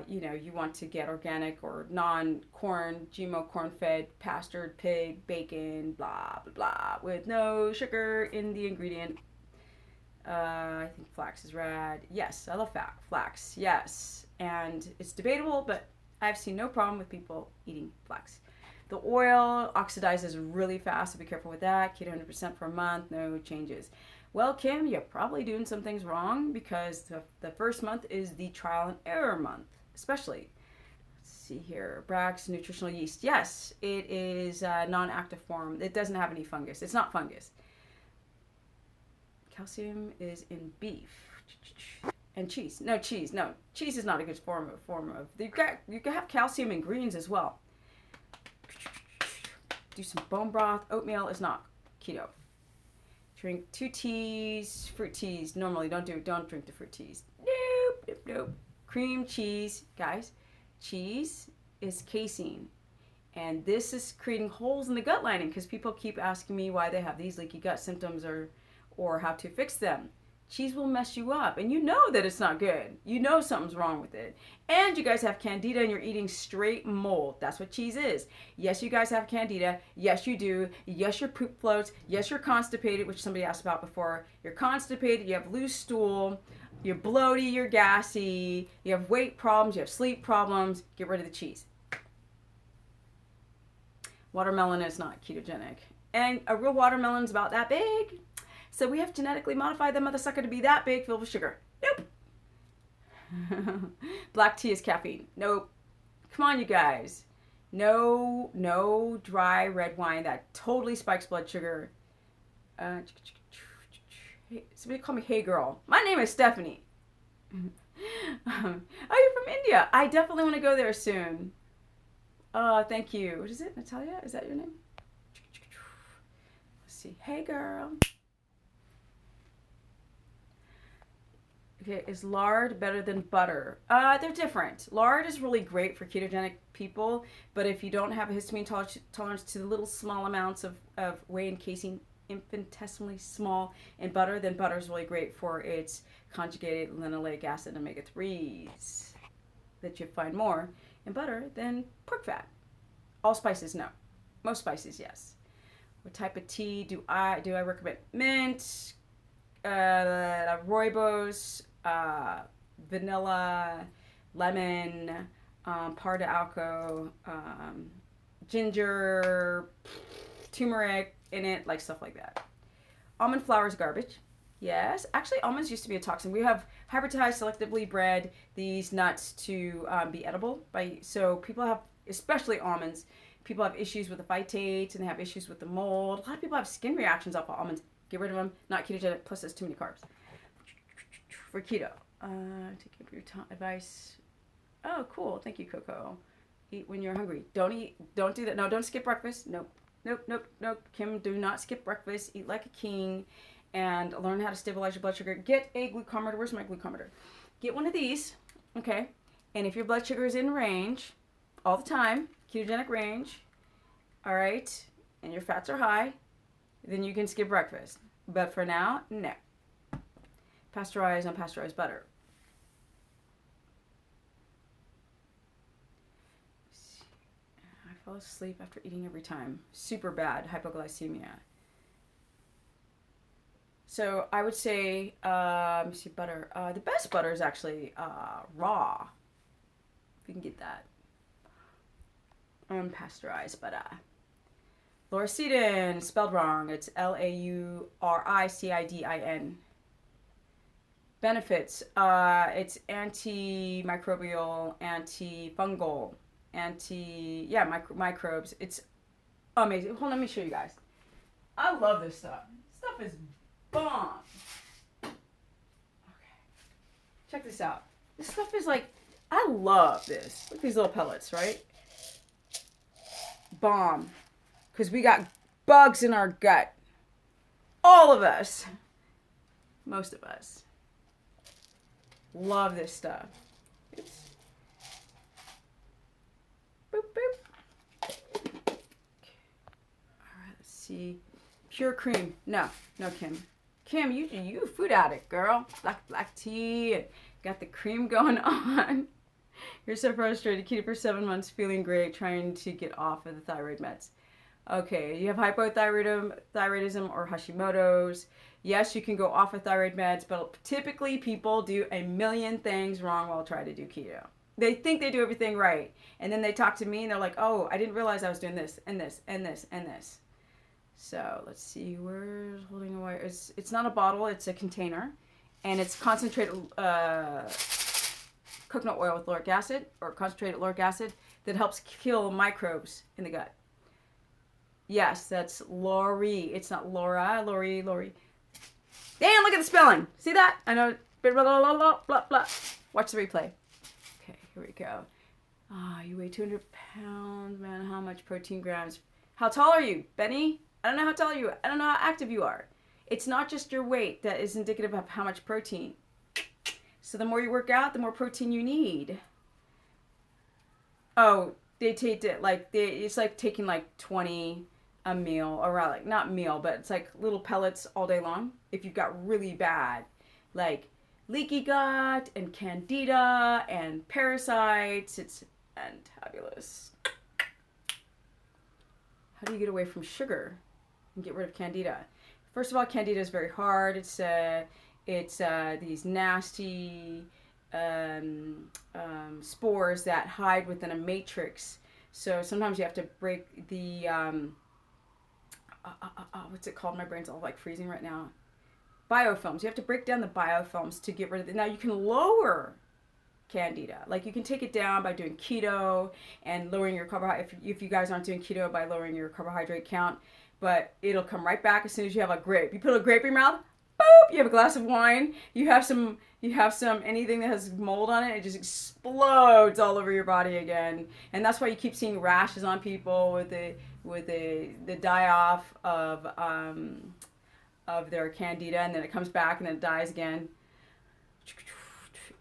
you want to get organic or non-corn, GMO corn-fed, pastured pig, bacon, blah, blah, blah, with no sugar in the ingredient. I think flax is rad. Yes, I love flax. Yes. And it's debatable, but I've seen no problem with people eating flax. The oil oxidizes really fast, so be careful with that. Keto 100% for a month, no changes. Well, Kim, you're probably doing some things wrong because the first month is the trial and error month, especially. Let's see here. Bragg's nutritional yeast. Yes, it is a non-active form. It doesn't have any fungus. It's not fungus. Calcium is in beef and cheese. No, cheese. No, cheese is not a good form of. You can have calcium in greens as well. Do some bone broth. Oatmeal is not keto. Drink 2 teas, fruit teas. Normally, don't drink the fruit teas. Nope. Cream cheese, guys. Cheese is casein, and this is creating holes in the gut lining because people keep asking me why they have these leaky gut symptoms or how to fix them. Cheese will mess you up, and you know that it's not good. You know something's wrong with it. And you guys have Candida and you're eating straight mold. That's what cheese is. Yes, you guys have Candida. Yes, you do. Yes, your poop floats. Yes, you're constipated, which somebody asked about before. You're constipated. You have loose stool. You're bloaty. You're gassy. You have weight problems. You have sleep problems. Get rid of the cheese. Watermelon is not ketogenic. And a real watermelon is about that big. So we have genetically modified that mother sucker to be that big, filled with sugar. Nope. Black tea is caffeine. Nope. Come on, you guys. No dry red wine. That totally spikes blood sugar. Somebody call me Hey Girl. My name is Stephanie. Oh, you're from India. I definitely want to go there soon. Thank you. What is it, Natalia? Is that your name? Let's see. Hey, girl. Okay, is lard better than butter? They're different. Lard is really great for ketogenic people, but if you don't have a histamine tolerance to the little small amounts of whey and casein, infinitesimally small in butter, then butter is really great for its conjugated linoleic acid and omega-3s that you find more in butter than pork fat. All spices, no. Most spices, yes. What type of tea do I recommend? Mint, rooibos, vanilla, lemon, par de alco, ginger, turmeric in it, like stuff like that. Almond flour is garbage. Yes, actually almonds used to be a toxin. We have hybridized, selectively bred these nuts to be edible. So people have, especially almonds, people have issues with the phytates and they have issues with the mold. A lot of people have skin reactions off of almonds. Get rid of them. Not ketogenic, plus there's too many carbs. For keto, take your advice. Oh, cool. Thank you, Coco. Eat when you're hungry. Don't do that. No, don't skip breakfast. Nope. Kim, do not skip breakfast. Eat like a king and learn how to stabilize your blood sugar. Get a glucometer. Where's my glucometer? Get one of these, okay? And if your blood sugar is in range all the time, ketogenic range, all right, and your fats are high, then you can skip breakfast. But for now, no. Pasteurized, unpasteurized butter. I fall asleep after eating every time. Super bad hypoglycemia. So I would say, let me see, butter. The best butter is actually raw. If you can get that. Unpasteurized butter. Lauricidin, spelled wrong. It's Lauricidin. Benefits. It's antimicrobial, antifungal, microbes. It's amazing. Hold on, let me show you guys. I love this stuff. This stuff is bomb. Okay. Check this out. This stuff is like, I love this. Look at these little pellets, right? Bomb. Because we got bugs in our gut. All of us. Most of us. Love this stuff. Oops. Boop, boop. All right, let's see. Pure cream. No, Kim. Kim, you a food addict, girl. Black tea. Got the cream going on. You're so frustrated. Keto for 7 months, feeling great, trying to get off of the thyroid meds. Okay, you have hypothyroidism or Hashimoto's. Yes, you can go off of thyroid meds, but typically people do a million things wrong while trying to do keto. They think they do everything right, and then they talk to me and they're like, oh, I didn't realize I was doing this and this and this and this. So let's see, where's holding away? It's not a bottle, it's a container, and it's concentrated coconut oil with lauric acid, or concentrated lauric acid, that helps kill microbes in the gut. Yes, that's Lori. It's not Laura. Lori. Damn, look at the spelling. See that? I know. Blah, blah, blah, blah, blah. Watch the replay. Okay, here we go. You weigh 200 pounds, man. How much protein grams? How tall are you, Benny? I don't know how tall you are. I don't know how active you are. It's not just your weight that is indicative of how much protein. So the more you work out, the more protein you need. Oh, they take it like it's like taking like 20 a meal, or like not meal, but it's like little pellets all day long. If you've got really bad, like leaky gut and Candida and parasites, it's fantabulous. How do you get away from sugar and get rid of Candida? First of all, Candida is very hard. It's these nasty spores that hide within a matrix. So sometimes you have to break the what's it called? My brain's all like freezing right now. Biofilms. You have to break down the biofilms to get rid of it. Now you can lower Candida. Like you can take it down by doing keto and lowering your carbohydrate. If you guys aren't doing keto, by lowering your carbohydrate count, but it'll come right back as soon as you have a grape. You put a grape in your mouth, boop, you have a glass of wine, you have some anything that has mold on it, it just explodes all over your body again. And that's why you keep seeing rashes on people with the die-off of their Candida, and then it comes back and then it dies again.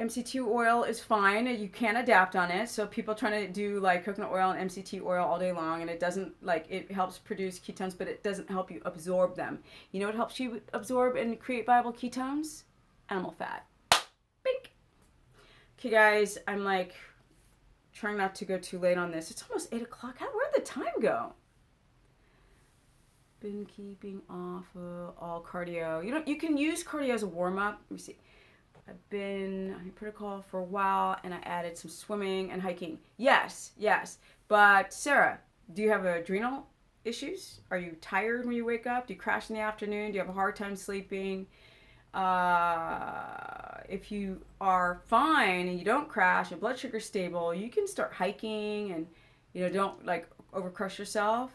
MCT oil is fine. You can adapt on it. So people trying to do like coconut oil and MCT oil all day long, and it doesn't, like, it helps produce ketones, but it doesn't help you absorb them. You know what helps you absorb and create viable ketones? Animal fat. Bink. Okay, guys, I'm like trying not to go too late on this. It's almost 8 o'clock. Where'd the time go? Been keeping off of all cardio. You can use cardio as a warm-up. Let me see. I've been on a protocol for a while, and I added some swimming and hiking. Yes. But Sarah, do you have adrenal issues? Are you tired when you wake up? Do you crash in the afternoon? Do you have a hard time sleeping? If you are fine and you don't crash, your blood sugar's stable, you can start hiking and, don't like overcrush yourself.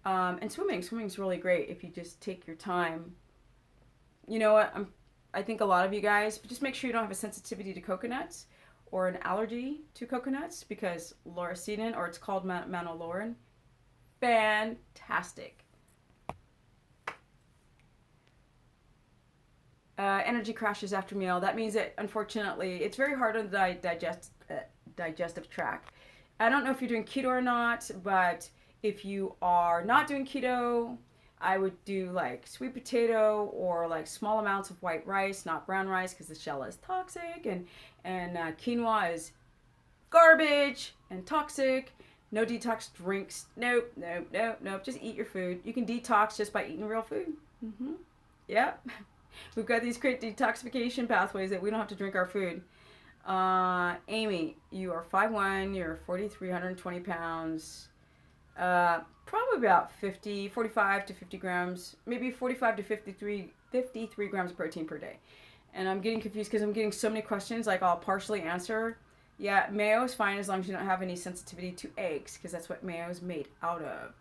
And swimming's really great if you just take your time. You know what? I think a lot of you guys, just make sure you don't have a sensitivity to coconuts or an allergy to coconuts, because lauricidin, or it's called mannolorin, fantastic. Energy crashes after meal. That means that, unfortunately, it's very hard on the digestive tract. I don't know if you're doing keto or not, but if you are not doing keto, I would do like sweet potato or like small amounts of white rice, not brown rice, because the shell is toxic, and quinoa is garbage and toxic. No detox drinks. Nope. Just eat your food. You can detox just by eating real food. Yep. We've got these great detoxification pathways that we don't have to drink our food. Amy, you are 5'1", you're 4,320 pounds. Probably about 45 to 50 grams, maybe 45 to 53 grams of protein per day. And I'm getting confused because I'm getting so many questions, like I'll partially answer. Yeah, mayo is fine as long as you don't have any sensitivity to eggs, because that's what mayo is made out of.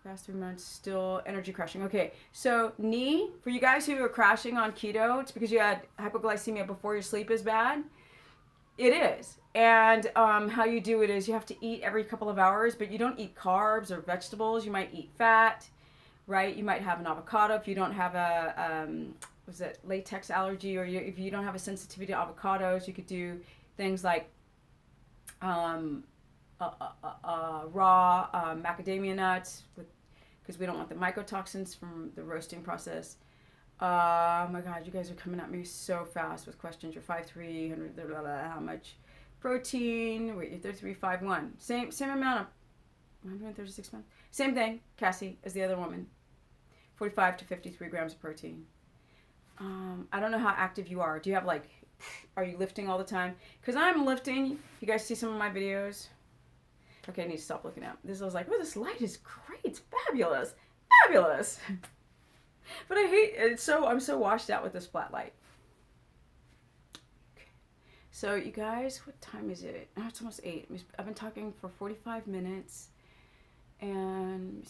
Fast 3 months, still energy crashing. Okay, so for you guys who are crashing on keto, it's because you had hypoglycemia before your sleep is bad. It is. And how you do it is you have to eat every couple of hours, but you don't eat carbs or vegetables. You might eat fat, right? You might have an avocado if you don't have a latex allergy, or if you don't have a sensitivity to avocados. You could do things like raw macadamia nuts with because we don't want the mycotoxins from the roasting process. Oh my God, you guys are coming at me so fast with questions. You're 5'3", 100, blah, blah, blah, how much protein? Wait, you're 33.51. Same amount of 136 pounds. Same thing, Cassie, as the other woman. 45 to 53 grams of protein. I don't know how active you are. Do you have like, are you lifting all the time? Because I'm lifting. You guys see some of my videos? Okay, I need to stop looking at this. I was like, oh, this light is great. It's fabulous. Fabulous. But I hate it. I'm so washed out with this flat light. Okay. So you guys, what time is it? Oh, it's almost 8. I've been talking for 45 minutes. And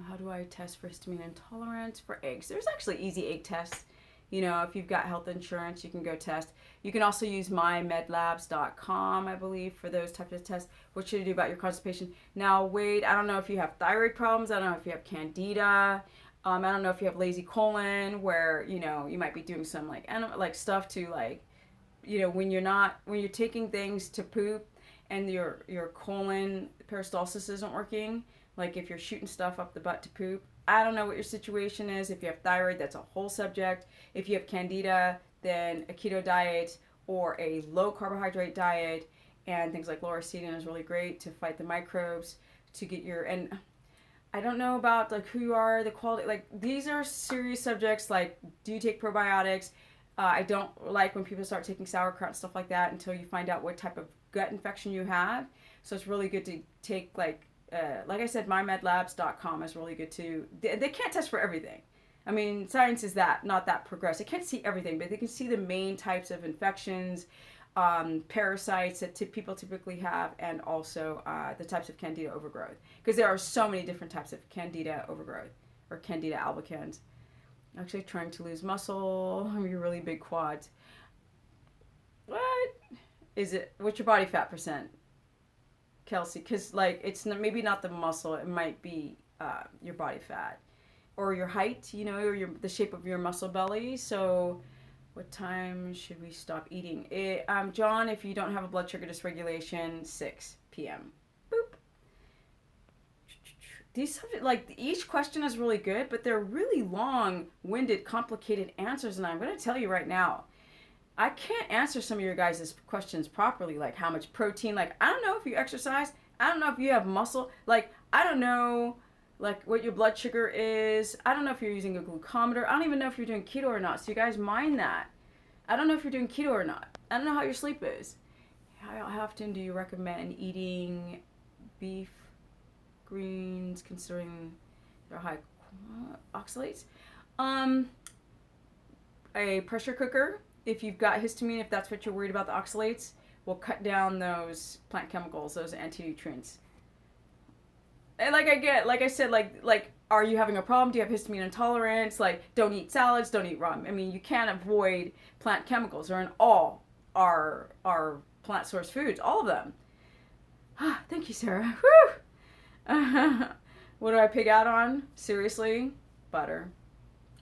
how do I test for histamine intolerance for eggs? There's actually easy egg tests. You know, if you've got health insurance, you can go test. You can also use mymedlabs.com, I believe, for those types of tests. What should you do about your constipation? Now, Wade, I don't know if you have thyroid problems. I don't know if you have Candida. I don't know if you have lazy colon, where, you know, you might be doing some like stuff to like, you know, when you're taking things to poop and your colon peristalsis isn't working, like if you're shooting stuff up the butt to poop. I don't know what your situation is. If you have thyroid, that's a whole subject. If you have Candida, then a keto diet or a low carbohydrate diet and things like lauricidin is really great to fight the microbes, to get your, and I don't know about like who you are, the quality, like these are serious subjects. Like, do you take probiotics? I don't like when people start taking sauerkraut and stuff like that until you find out what type of gut infection you have. So it's really good to take like I said, mymedlabs.com is really good too. They can't test for everything. I mean, science is not that progressed. They can't see everything, but they can see the main types of infections, parasites that people typically have, and also the types of Candida overgrowth. Because there are so many different types of Candida overgrowth, or Candida albicans. Actually trying to lose muscle. I mean, really big quads. What? What's your body fat percent? Kelsey, because like it's maybe not the muscle, it might be your body fat or your height, you know, or the shape of your muscle belly. So what time should we stop eating? John, if you don't have a blood sugar dysregulation, 6 p.m. Boop. These like each question is really good, but they're really long-winded, complicated answers, and I'm going to tell you right now, I can't answer some of your guys' questions properly, like how much protein, like I don't know if you exercise, I don't know if you have muscle, like I don't know like what your blood sugar is, I don't know if you're using a glucometer, I don't even know if you're doing keto or not, so you guys mind that. I don't know if you're doing keto or not. I don't know how your sleep is. How often do you recommend eating beef, greens, considering they're high oxalates? A pressure cooker. If you've got histamine, if that's what you're worried about, the oxalates, will cut down those plant chemicals, those anti-nutrients. And like I said, are you having a problem? Do you have histamine intolerance? Like, don't eat salads, don't eat raw. I mean, you can't avoid plant chemicals. They're in all our plant source foods, all of them. Thank you, Sarah. Whew. What do I pig out on? Seriously? Butter.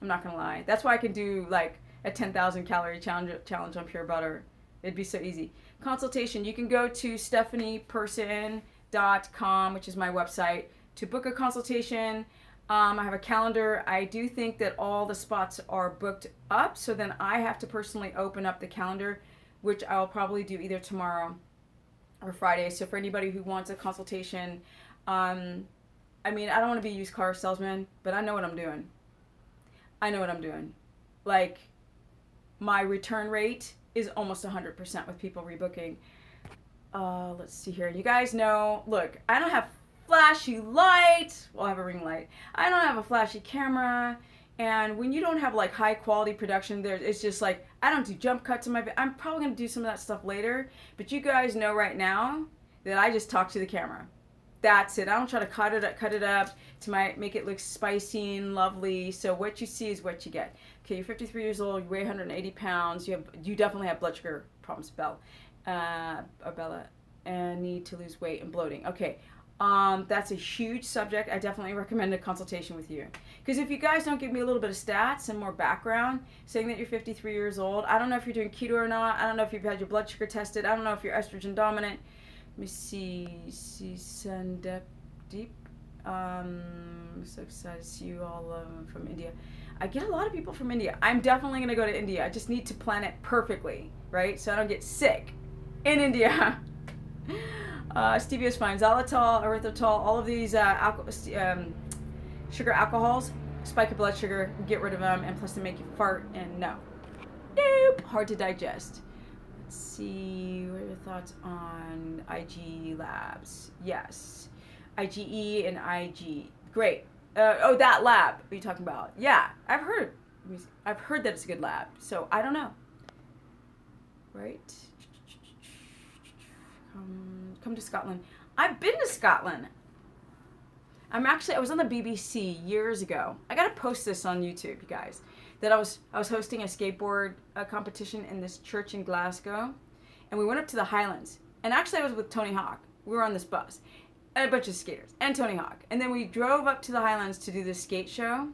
I'm not gonna lie. That's why I can do like a 10,000 calorie challenge on pure butter. It'd be so easy. Consultation. You can go to stephanieperson.com, which is my website, to book a consultation. I have a calendar. I do think that all the spots are booked up, so then I have to personally open up the calendar, which I'll probably do either tomorrow or Friday. So for anybody who wants a consultation, I mean, I don't want to be a used car salesman, but I know what I'm doing. Like, my return rate is almost 100% with people rebooking. Let's see here. You guys know, look, I don't have flashy light. Well, I have a ring light. I don't have a flashy camera. And when you don't have like high quality production, it's just like, I don't do jump cuts in my video. I'm probably going to do some of that stuff later. But you guys know right now that I just talk to the camera. That's it. I don't try to cut it up to make it look spicy and lovely. So what you see is what you get. Okay, you're 53 years old, you weigh 180 pounds, you definitely have blood sugar problems, Bella, and need to lose weight and bloating. Okay, that's a huge subject. I definitely recommend a consultation with you. Because if you guys don't give me a little bit of stats and more background, saying that you're 53 years old, I don't know if you're doing keto or not, I don't know if you've had your blood sugar tested, I don't know if you're estrogen dominant. Let me see, send deep. So excited to see you all from India. I get a lot of people from India. I'm definitely going to go to India. I just need to plan it perfectly, right? So I don't get sick in India. Stevia is fine. Xylitol, erythritol, all of these sugar alcohols spike your blood sugar, get rid of them, and plus they make you fart, and nope, hard to digest. Let's see, what are your thoughts on IG labs? Yes, IgE and IG, great. That lab are you talking about? Yeah, I've heard that it's a good lab, so I don't know. Right? Come to Scotland. I've been to Scotland. I was on the BBC years ago. I gotta post this on YouTube, you guys. That I was hosting a skateboard competition in this church in Glasgow, and we went up to the Highlands. And actually, I was with Tony Hawk. We were on this bus, and a bunch of skaters, and Tony Hawk. And then we drove up to the Highlands to do this skate show,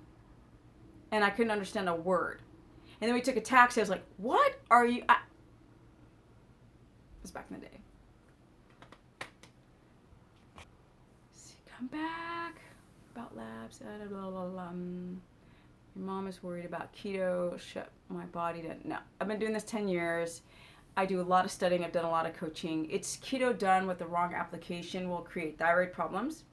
and I couldn't understand a word. And then we took a taxi. I was like, "What are you?" It was back in the day. Come back. About labs. Your mom is worried about keto. Shut my body down. No, I've been doing this 10 years. I do a lot of studying. I've done a lot of coaching. It's keto done with the wrong application will create thyroid problems.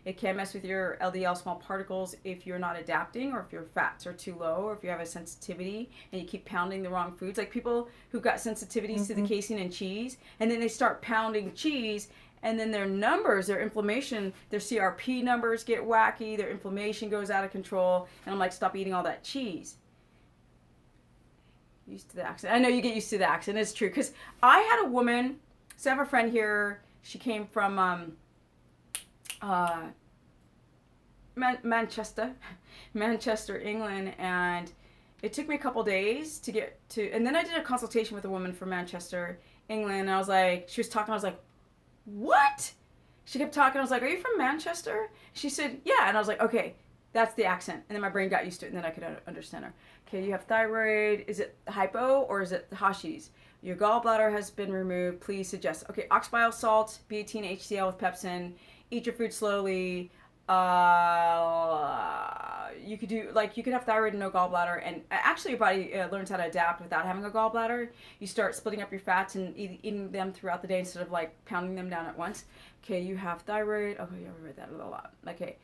It can mess with your LDL small particles if you're not adapting, or if your fats are too low, or if you have a sensitivity and you keep pounding the wrong foods. Like people who've got sensitivities to the casein in cheese, and then they start pounding cheese, and then their numbers, their inflammation, their CRP numbers get wacky, their inflammation goes out of control, and I'm like, stop eating all that cheese. Used to the accent. I know you get used to the accent. It's true. Because I had a woman, so I have a friend here, she came from Manchester, England, and it took me a couple days to get to, and then I did a consultation with a woman from Manchester, England, and I was like, she was talking, I was like, what? She kept talking, I was like, are you from Manchester? She said, yeah, and I was like, okay, that's the accent, and then my brain got used to it, and then I could understand her. Okay, you have thyroid, is it hypo, or is it Hashimoto's? Your gallbladder has been removed, please suggest. Okay, ox bile salt, B18, HCl with pepsin, eat your food slowly. You could have thyroid and no gallbladder, and actually your body learns how to adapt without having a gallbladder. You start splitting up your fats and eating them throughout the day instead of like pounding them down at once. Okay, you have thyroid. Oh yeah, we read that a lot. Okay,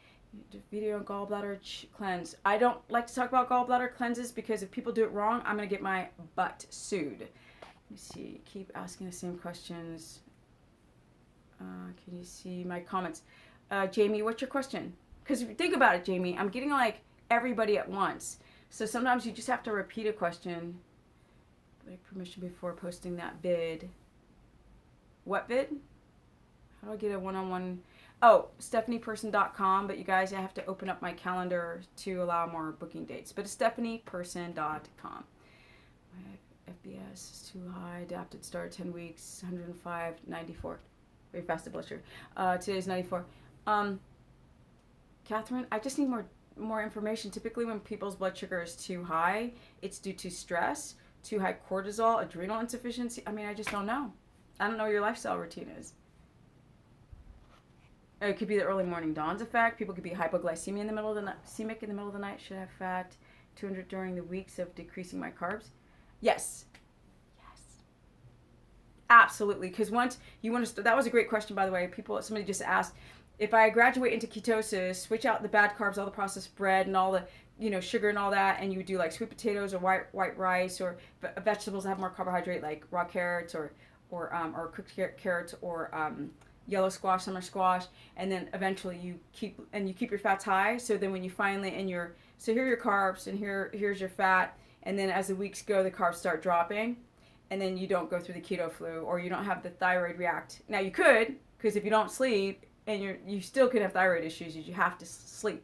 video on gallbladder cleanse. I don't like to talk about gallbladder cleanses because if people do it wrong, I'm gonna get my butt sued. Let me see. Keep asking the same questions. Can you see my comments? Jamie, what's your question? Because think about it, Jamie. I'm getting like everybody at once. So sometimes you just have to repeat a question. Like permission before posting that vid. What vid? How do I get a one-on-one? Oh, stephanieperson.com. But you guys, I have to open up my calendar to allow more booking dates. But it's stephanieperson.com. My FBS is too high. Adapted start 10 weeks, 105, 94. Very fasted blood sugar. Today's 94. Catherine, I just need more information. Typically when people's blood sugar is too high, it's due to stress, too high cortisol, adrenal insufficiency. I mean, I just don't know. I don't know what your lifestyle routine is. It could be the early morning dawns effect. People could be hypoglycemia in the middle of the night. Semic in the middle of the night. Should have fat. 200 during the weeks of decreasing my carbs. Yes. Absolutely. Because once you want to, that was a great question, by the way. Somebody just asked, if I graduate into ketosis, switch out the bad carbs, all the processed bread and all the, sugar and all that, and you would do like sweet potatoes or white rice or vegetables that have more carbohydrate, like raw carrots or cooked carrots or yellow squash, summer squash, and then eventually you keep your fats high. So then when you finally so here are your carbs and here's your fat, and then as the weeks go, the carbs start dropping, and then you don't go through the keto flu or you don't have the thyroid react. Now you could, because if you don't sleep, and you still could have thyroid issues. You have to sleep.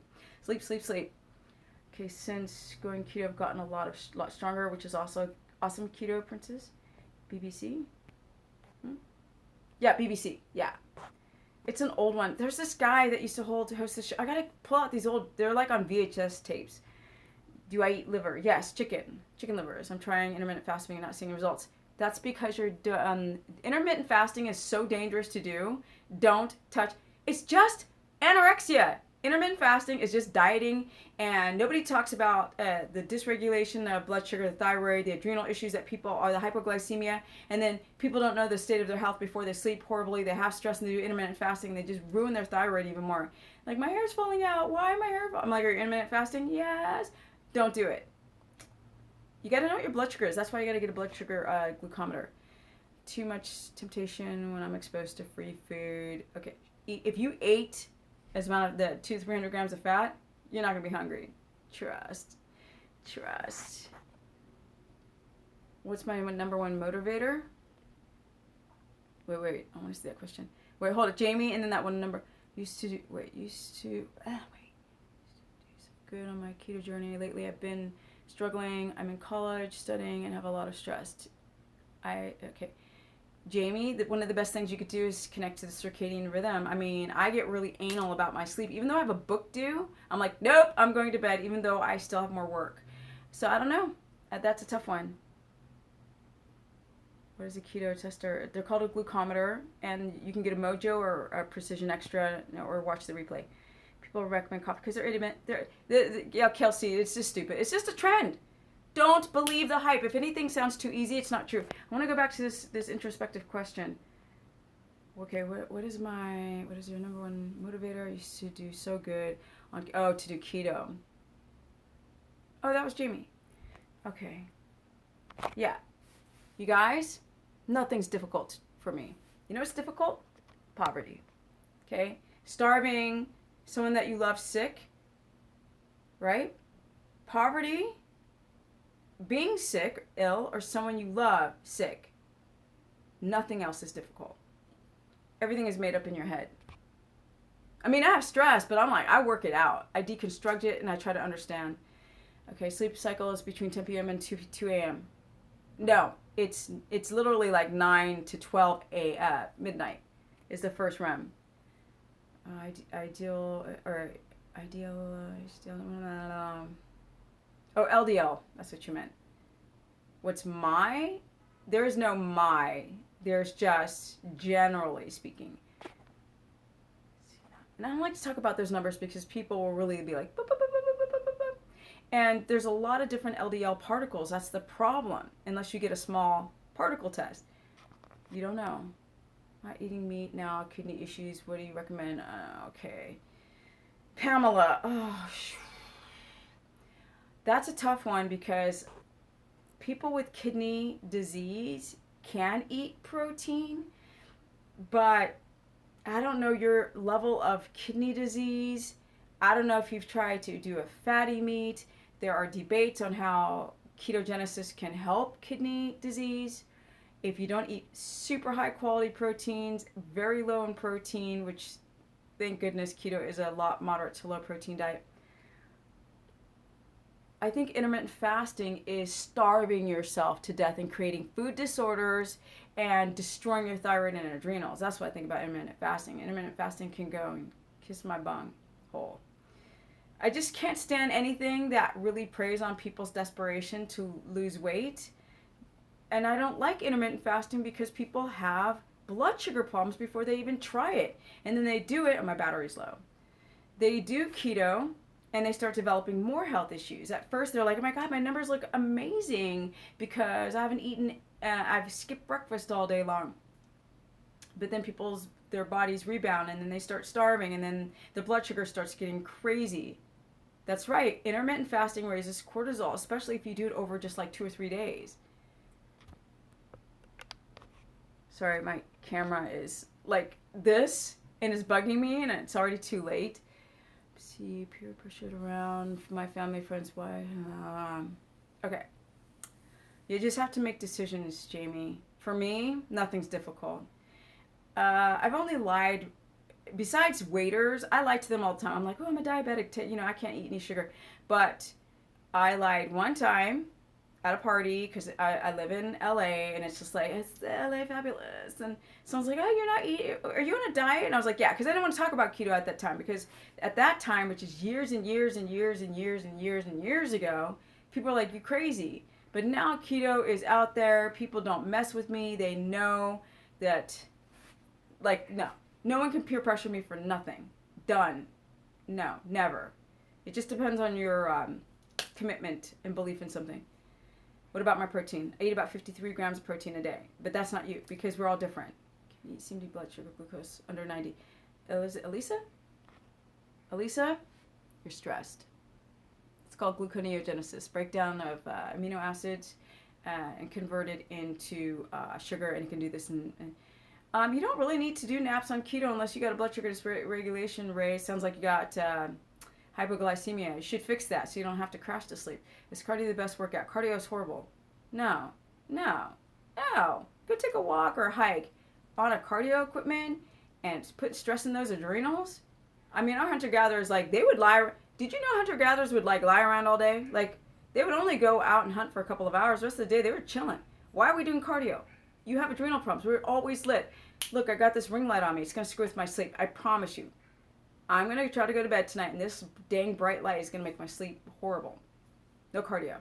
Okay, since going keto, I've gotten a lot stronger, which is also awesome. Keto Princess, BBC. Yeah, BBC. Yeah, it's an old one. There's this guy that used to host this show. I gotta pull out these old. They're like on VHS tapes. Do I eat liver? Yes, chicken livers. I'm trying intermittent fasting and not seeing results. That's because intermittent fasting is so dangerous to do. Don't touch. It's just Anorexia. Intermittent fasting is just dieting, and nobody talks about the dysregulation of blood sugar, the thyroid, the adrenal issues that people are, the hypoglycemia, and then people don't know the state of their health before they sleep horribly, they have stress, and they do intermittent fasting, and they just ruin their thyroid even more. Like, my hair's falling out. Why am my hair falling? I'm like, are you intermittent fasting? Yes. Don't do it. You got to know what your blood sugar is. That's why you got to get a blood sugar glucometer. Too much temptation when I'm exposed to free food. Okay. If you ate as amount of the 200-300 grams of fat, you're not gonna be hungry. Trust. What's my number one motivator? Wait. I want to see that question. Wait, hold it, Jamie, and then that one number. Used to do good on my keto journey. Lately, I've been struggling. I'm in college, studying, and have a lot of stress. Okay. Jamie, one of the best things you could do is connect to the circadian rhythm. I mean, I get really anal about my sleep. Even though I have a book due, I'm like, nope, I'm going to bed, even though I still have more work. So I don't know. That's a tough one. What is a keto tester? They're called a glucometer, and you can get a Mojo or a Precision Extra, or watch the replay. People recommend coffee because they're intimate. Yeah, Kelsey, it's just stupid. It's just a trend. Don't believe the hype. If anything sounds too easy, it's not true. I want to go back to this introspective question. Okay, what is your number one motivator? I used to do so good to do keto. Oh, that was Jamie. Okay. Yeah. You guys, nothing's difficult for me. You know what's difficult? Poverty. Okay? Starving, someone that you love sick, right? Poverty, being sick, ill, or someone you love sick. Nothing else is difficult. Everything is made up in your head. I mean, I have stress, but I work it out. I deconstruct it and I try to understand. Okay, sleep cycle is between 10 p.m. and 2 a.m. No, it's literally like 9 to 12 a.m. midnight is the first REM. LDL, that's what you meant. What's my? There's no my. There's just generally speaking. And I don't like to talk about those numbers because people will really be like, boop, boop, boop, boop, boop, boop, boop. And there's a lot of different LDL particles. That's the problem. Unless you get a small particle test. You don't know. Not eating meat now, kidney issues. What do you recommend? Okay. Pamela. Oh, that's a tough one because people with kidney disease can eat protein, but I don't know your level of kidney disease. I don't know if you've tried to do a fatty meat. There are debates on how ketogenesis can help kidney disease. If you don't eat super high quality proteins, very low in protein, which thank goodness keto is a moderate to low protein diet. I think intermittent fasting is starving yourself to death and creating food disorders and destroying your thyroid and adrenals. That's what I think about intermittent fasting. Intermittent fasting can go and kiss my bung hole. I just can't stand anything that really preys on people's desperation to lose weight. And I don't like intermittent fasting because people have blood sugar problems before they even try it. And then they do it, and my battery's low. They do keto, and they start developing more health issues. At first, they're like, oh my God, my numbers look amazing because I haven't eaten, I've skipped breakfast all day long. But then their bodies rebound, and then they start starving, and then the blood sugar starts getting crazy. That's right, intermittent fasting raises cortisol, especially if you do it over just like 2 or 3 days. Sorry, my camera is like this, and is bugging me, and it's already too late. See, peer pressured around my family, friends, why? Okay. You just have to make decisions, Jamie. For me, nothing's difficult. I've only lied, besides waiters, I lie to them all the time. I'm like, oh, I'm a diabetic, I can't eat any sugar. But I lied one time at a party because I live in LA, and it's just like, it's LA fabulous. And someone's like, oh, you're not eating, are you on a diet? And I was like, yeah, because I didn't want to talk about keto at that time, because at that time, which is years and years and years and years and years and years ago, people are like, you crazy. But now keto is out there. People don't mess with me. They know that, like, no one can peer pressure me for nothing. done. No, never. It just depends on your commitment and belief in something. What about my protein? I eat about 53 grams of protein a day, but that's not you because we're all different. You seem to be blood sugar glucose under 90. Elisa? You're stressed. It's called gluconeogenesis, breakdown of amino acids and converted into sugar, and you can do this you don't really need to do naps on keto unless you got a blood sugar dysregulation raised. Sounds like you got hypoglycemia. You should fix that so you don't have to crash to sleep. Is cardio the best workout? Cardio is horrible. No. Go take a walk or a hike on a cardio equipment and put stress in those adrenals. I mean, our hunter-gatherers, like, they would lie. Did you know hunter-gatherers would, like, lie around all day? Like, they would only go out and hunt for a couple of hours. The rest of the day, they were chilling. Why are we doing cardio? You have adrenal problems. We're always lit. Look, I got this ring light on me. It's going to screw with my sleep. I promise you. I'm going to try to go to bed tonight, and this dang bright light is going to make my sleep horrible. No cardio.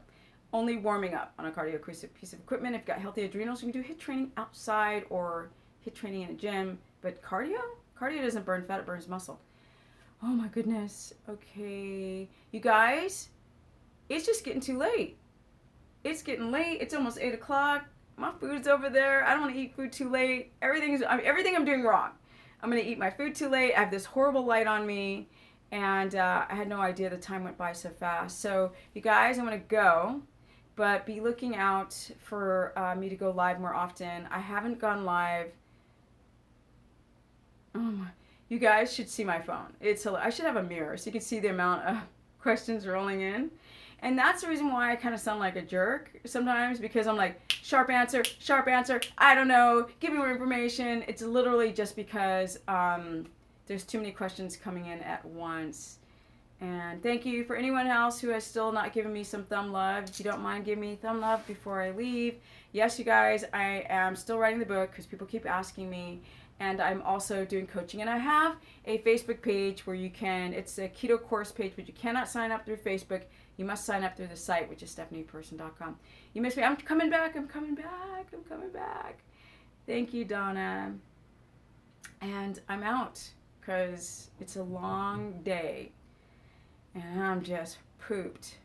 Only warming up on a cardio piece of equipment. If you've got healthy adrenals, you can do HIIT training outside or HIIT training in a gym. But cardio? Cardio doesn't burn fat. It burns muscle. Oh, my goodness. Okay. You guys, it's just getting too late. It's getting late. It's almost 8 o'clock. My food's over there. I don't want to eat food too late. Everything I'm doing wrong. I'm going to eat my food too late. I have this horrible light on me. And I had no idea the time went by so fast. So, you guys, I'm going to go. But be looking out for me to go live more often. I haven't gone live. Oh, my. You guys should see my phone. I should have a mirror so you can see the amount of questions rolling in. And that's the reason why I kind of sound like a jerk sometimes, because I'm like, sharp answer, I don't know, give me more information. It's literally just because there's too many questions coming in at once. And thank you for anyone else who has still not given me some thumb love. If you don't mind, give me thumb love before I leave. Yes, you guys, I am still writing the book because people keep asking me. And I'm also doing coaching. And I have a Facebook page where it's a keto course page, but you cannot sign up through Facebook. You must sign up through the site, which is stephanieperson.com. You missed me. I'm coming back. Thank you, Donna. And I'm out because it's a long day. And I'm just pooped.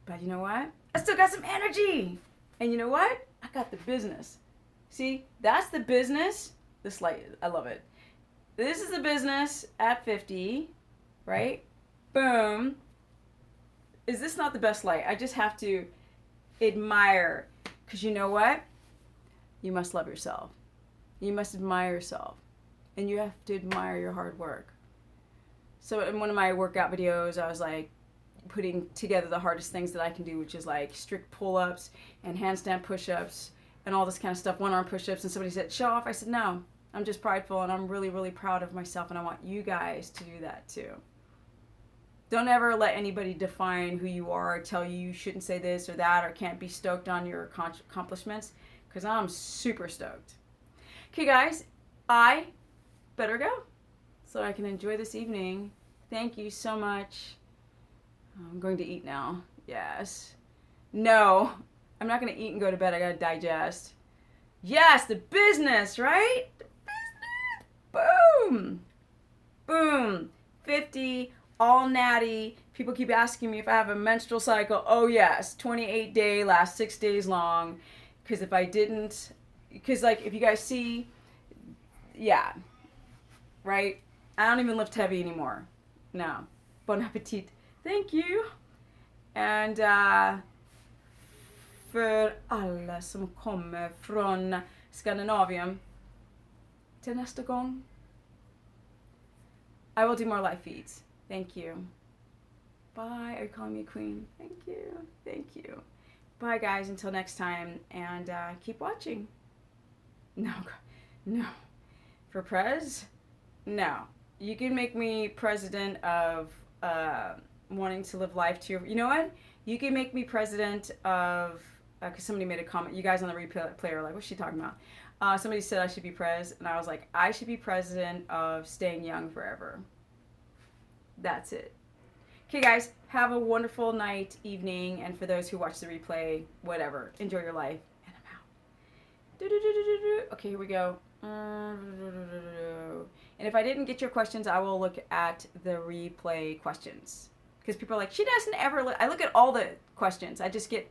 But you know what? I still got some energy. And you know what? I got the business. See, that's the business. This light, I love it. This is the business at 50, right? Boom. Is this not the best light? I just have to admire. Because you know what? You must love yourself. You must admire yourself. And you have to admire your hard work. So in one of my workout videos, I was like putting together the hardest things that I can do, which is like strict pull-ups and handstand push-ups and all this kind of stuff, one-arm push-ups. And somebody said, show off. I said, no, I'm just prideful, and I'm really, really proud of myself, and I want you guys to do that too. Don't ever let anybody define who you are or tell you shouldn't say this or that or can't be stoked on your accomplishments, because I'm super stoked. Okay, guys, I better go so I can enjoy this evening. Thank you so much. I'm going to eat now. Yes. No, I'm not going to eat and go to bed. I got to digest. Yes, the business, right? The business. Boom. Boom. 50, all natty. People keep asking me if I have a menstrual cycle. Oh, yes. 28-day, lasts 6 days long. Because if I didn't, because like if you guys see, yeah, right? I don't even lift heavy anymore. No. Bon appetit. Thank you. And för alla som kommer från Skandinavien, till nästa gång, I will do more live feeds. Thank you. Bye. Are you calling me a queen? Thank you. Thank you. Bye, guys. Until next time. And keep watching. No. For Prez? No. You can make me president of wanting to live life to your... You know what? You can make me president of... Because somebody made a comment. You guys on the replay are like, what's she talking about? Somebody said I should be pres. And I was like, I should be president of staying young forever. That's it. Okay, guys. Have a wonderful night, evening. And for those who watch the replay, whatever. Enjoy your life. And I'm out. Okay, here we go. And if I didn't get your questions, I will look at the replay questions. Because people are like, she doesn't ever look. I look at all the questions. I just get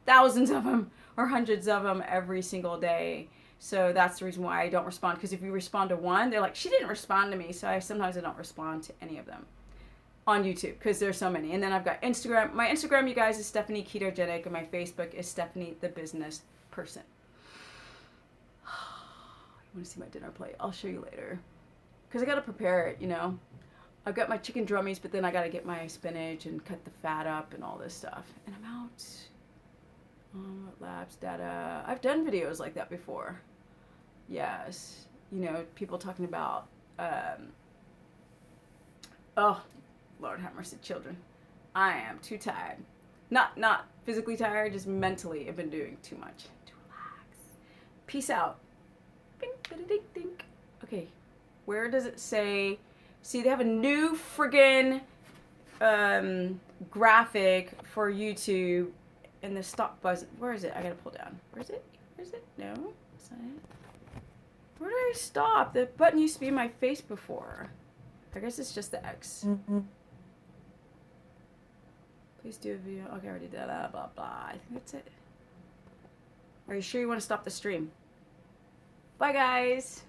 thousands of them or hundreds of them every single day. So that's the reason why I don't respond. Because if you respond to one, they're like, she didn't respond to me. So sometimes I don't respond to any of them on YouTube because there's so many. And then I've got Instagram. My Instagram, you guys, is Stephanie Ketogenic. And my Facebook is Stephanie the Business Person. I want to see my dinner plate. I'll show you later. Because I got to prepare it, you know. I've got my chicken drummies, but then I got to get my spinach and cut the fat up and all this stuff. And I'm out. Labs, data. I've done videos like that before. Yes. You know, people talking about, oh, Lord have mercy, children. I am too tired. Not physically tired, just mentally. I've been doing too much. To relax. Peace out. Okay, where does it say? See, they have a new friggin' graphic for YouTube, and the stop button. Where is it? I gotta pull down. Where is it? Where is it? No, that's not it. Where did I stop? The button used to be in my face before. I guess it's just the X. Please do a video. Okay, I already did that. Blah blah. I think that's it. Are you sure you want to stop the stream? Bye, guys.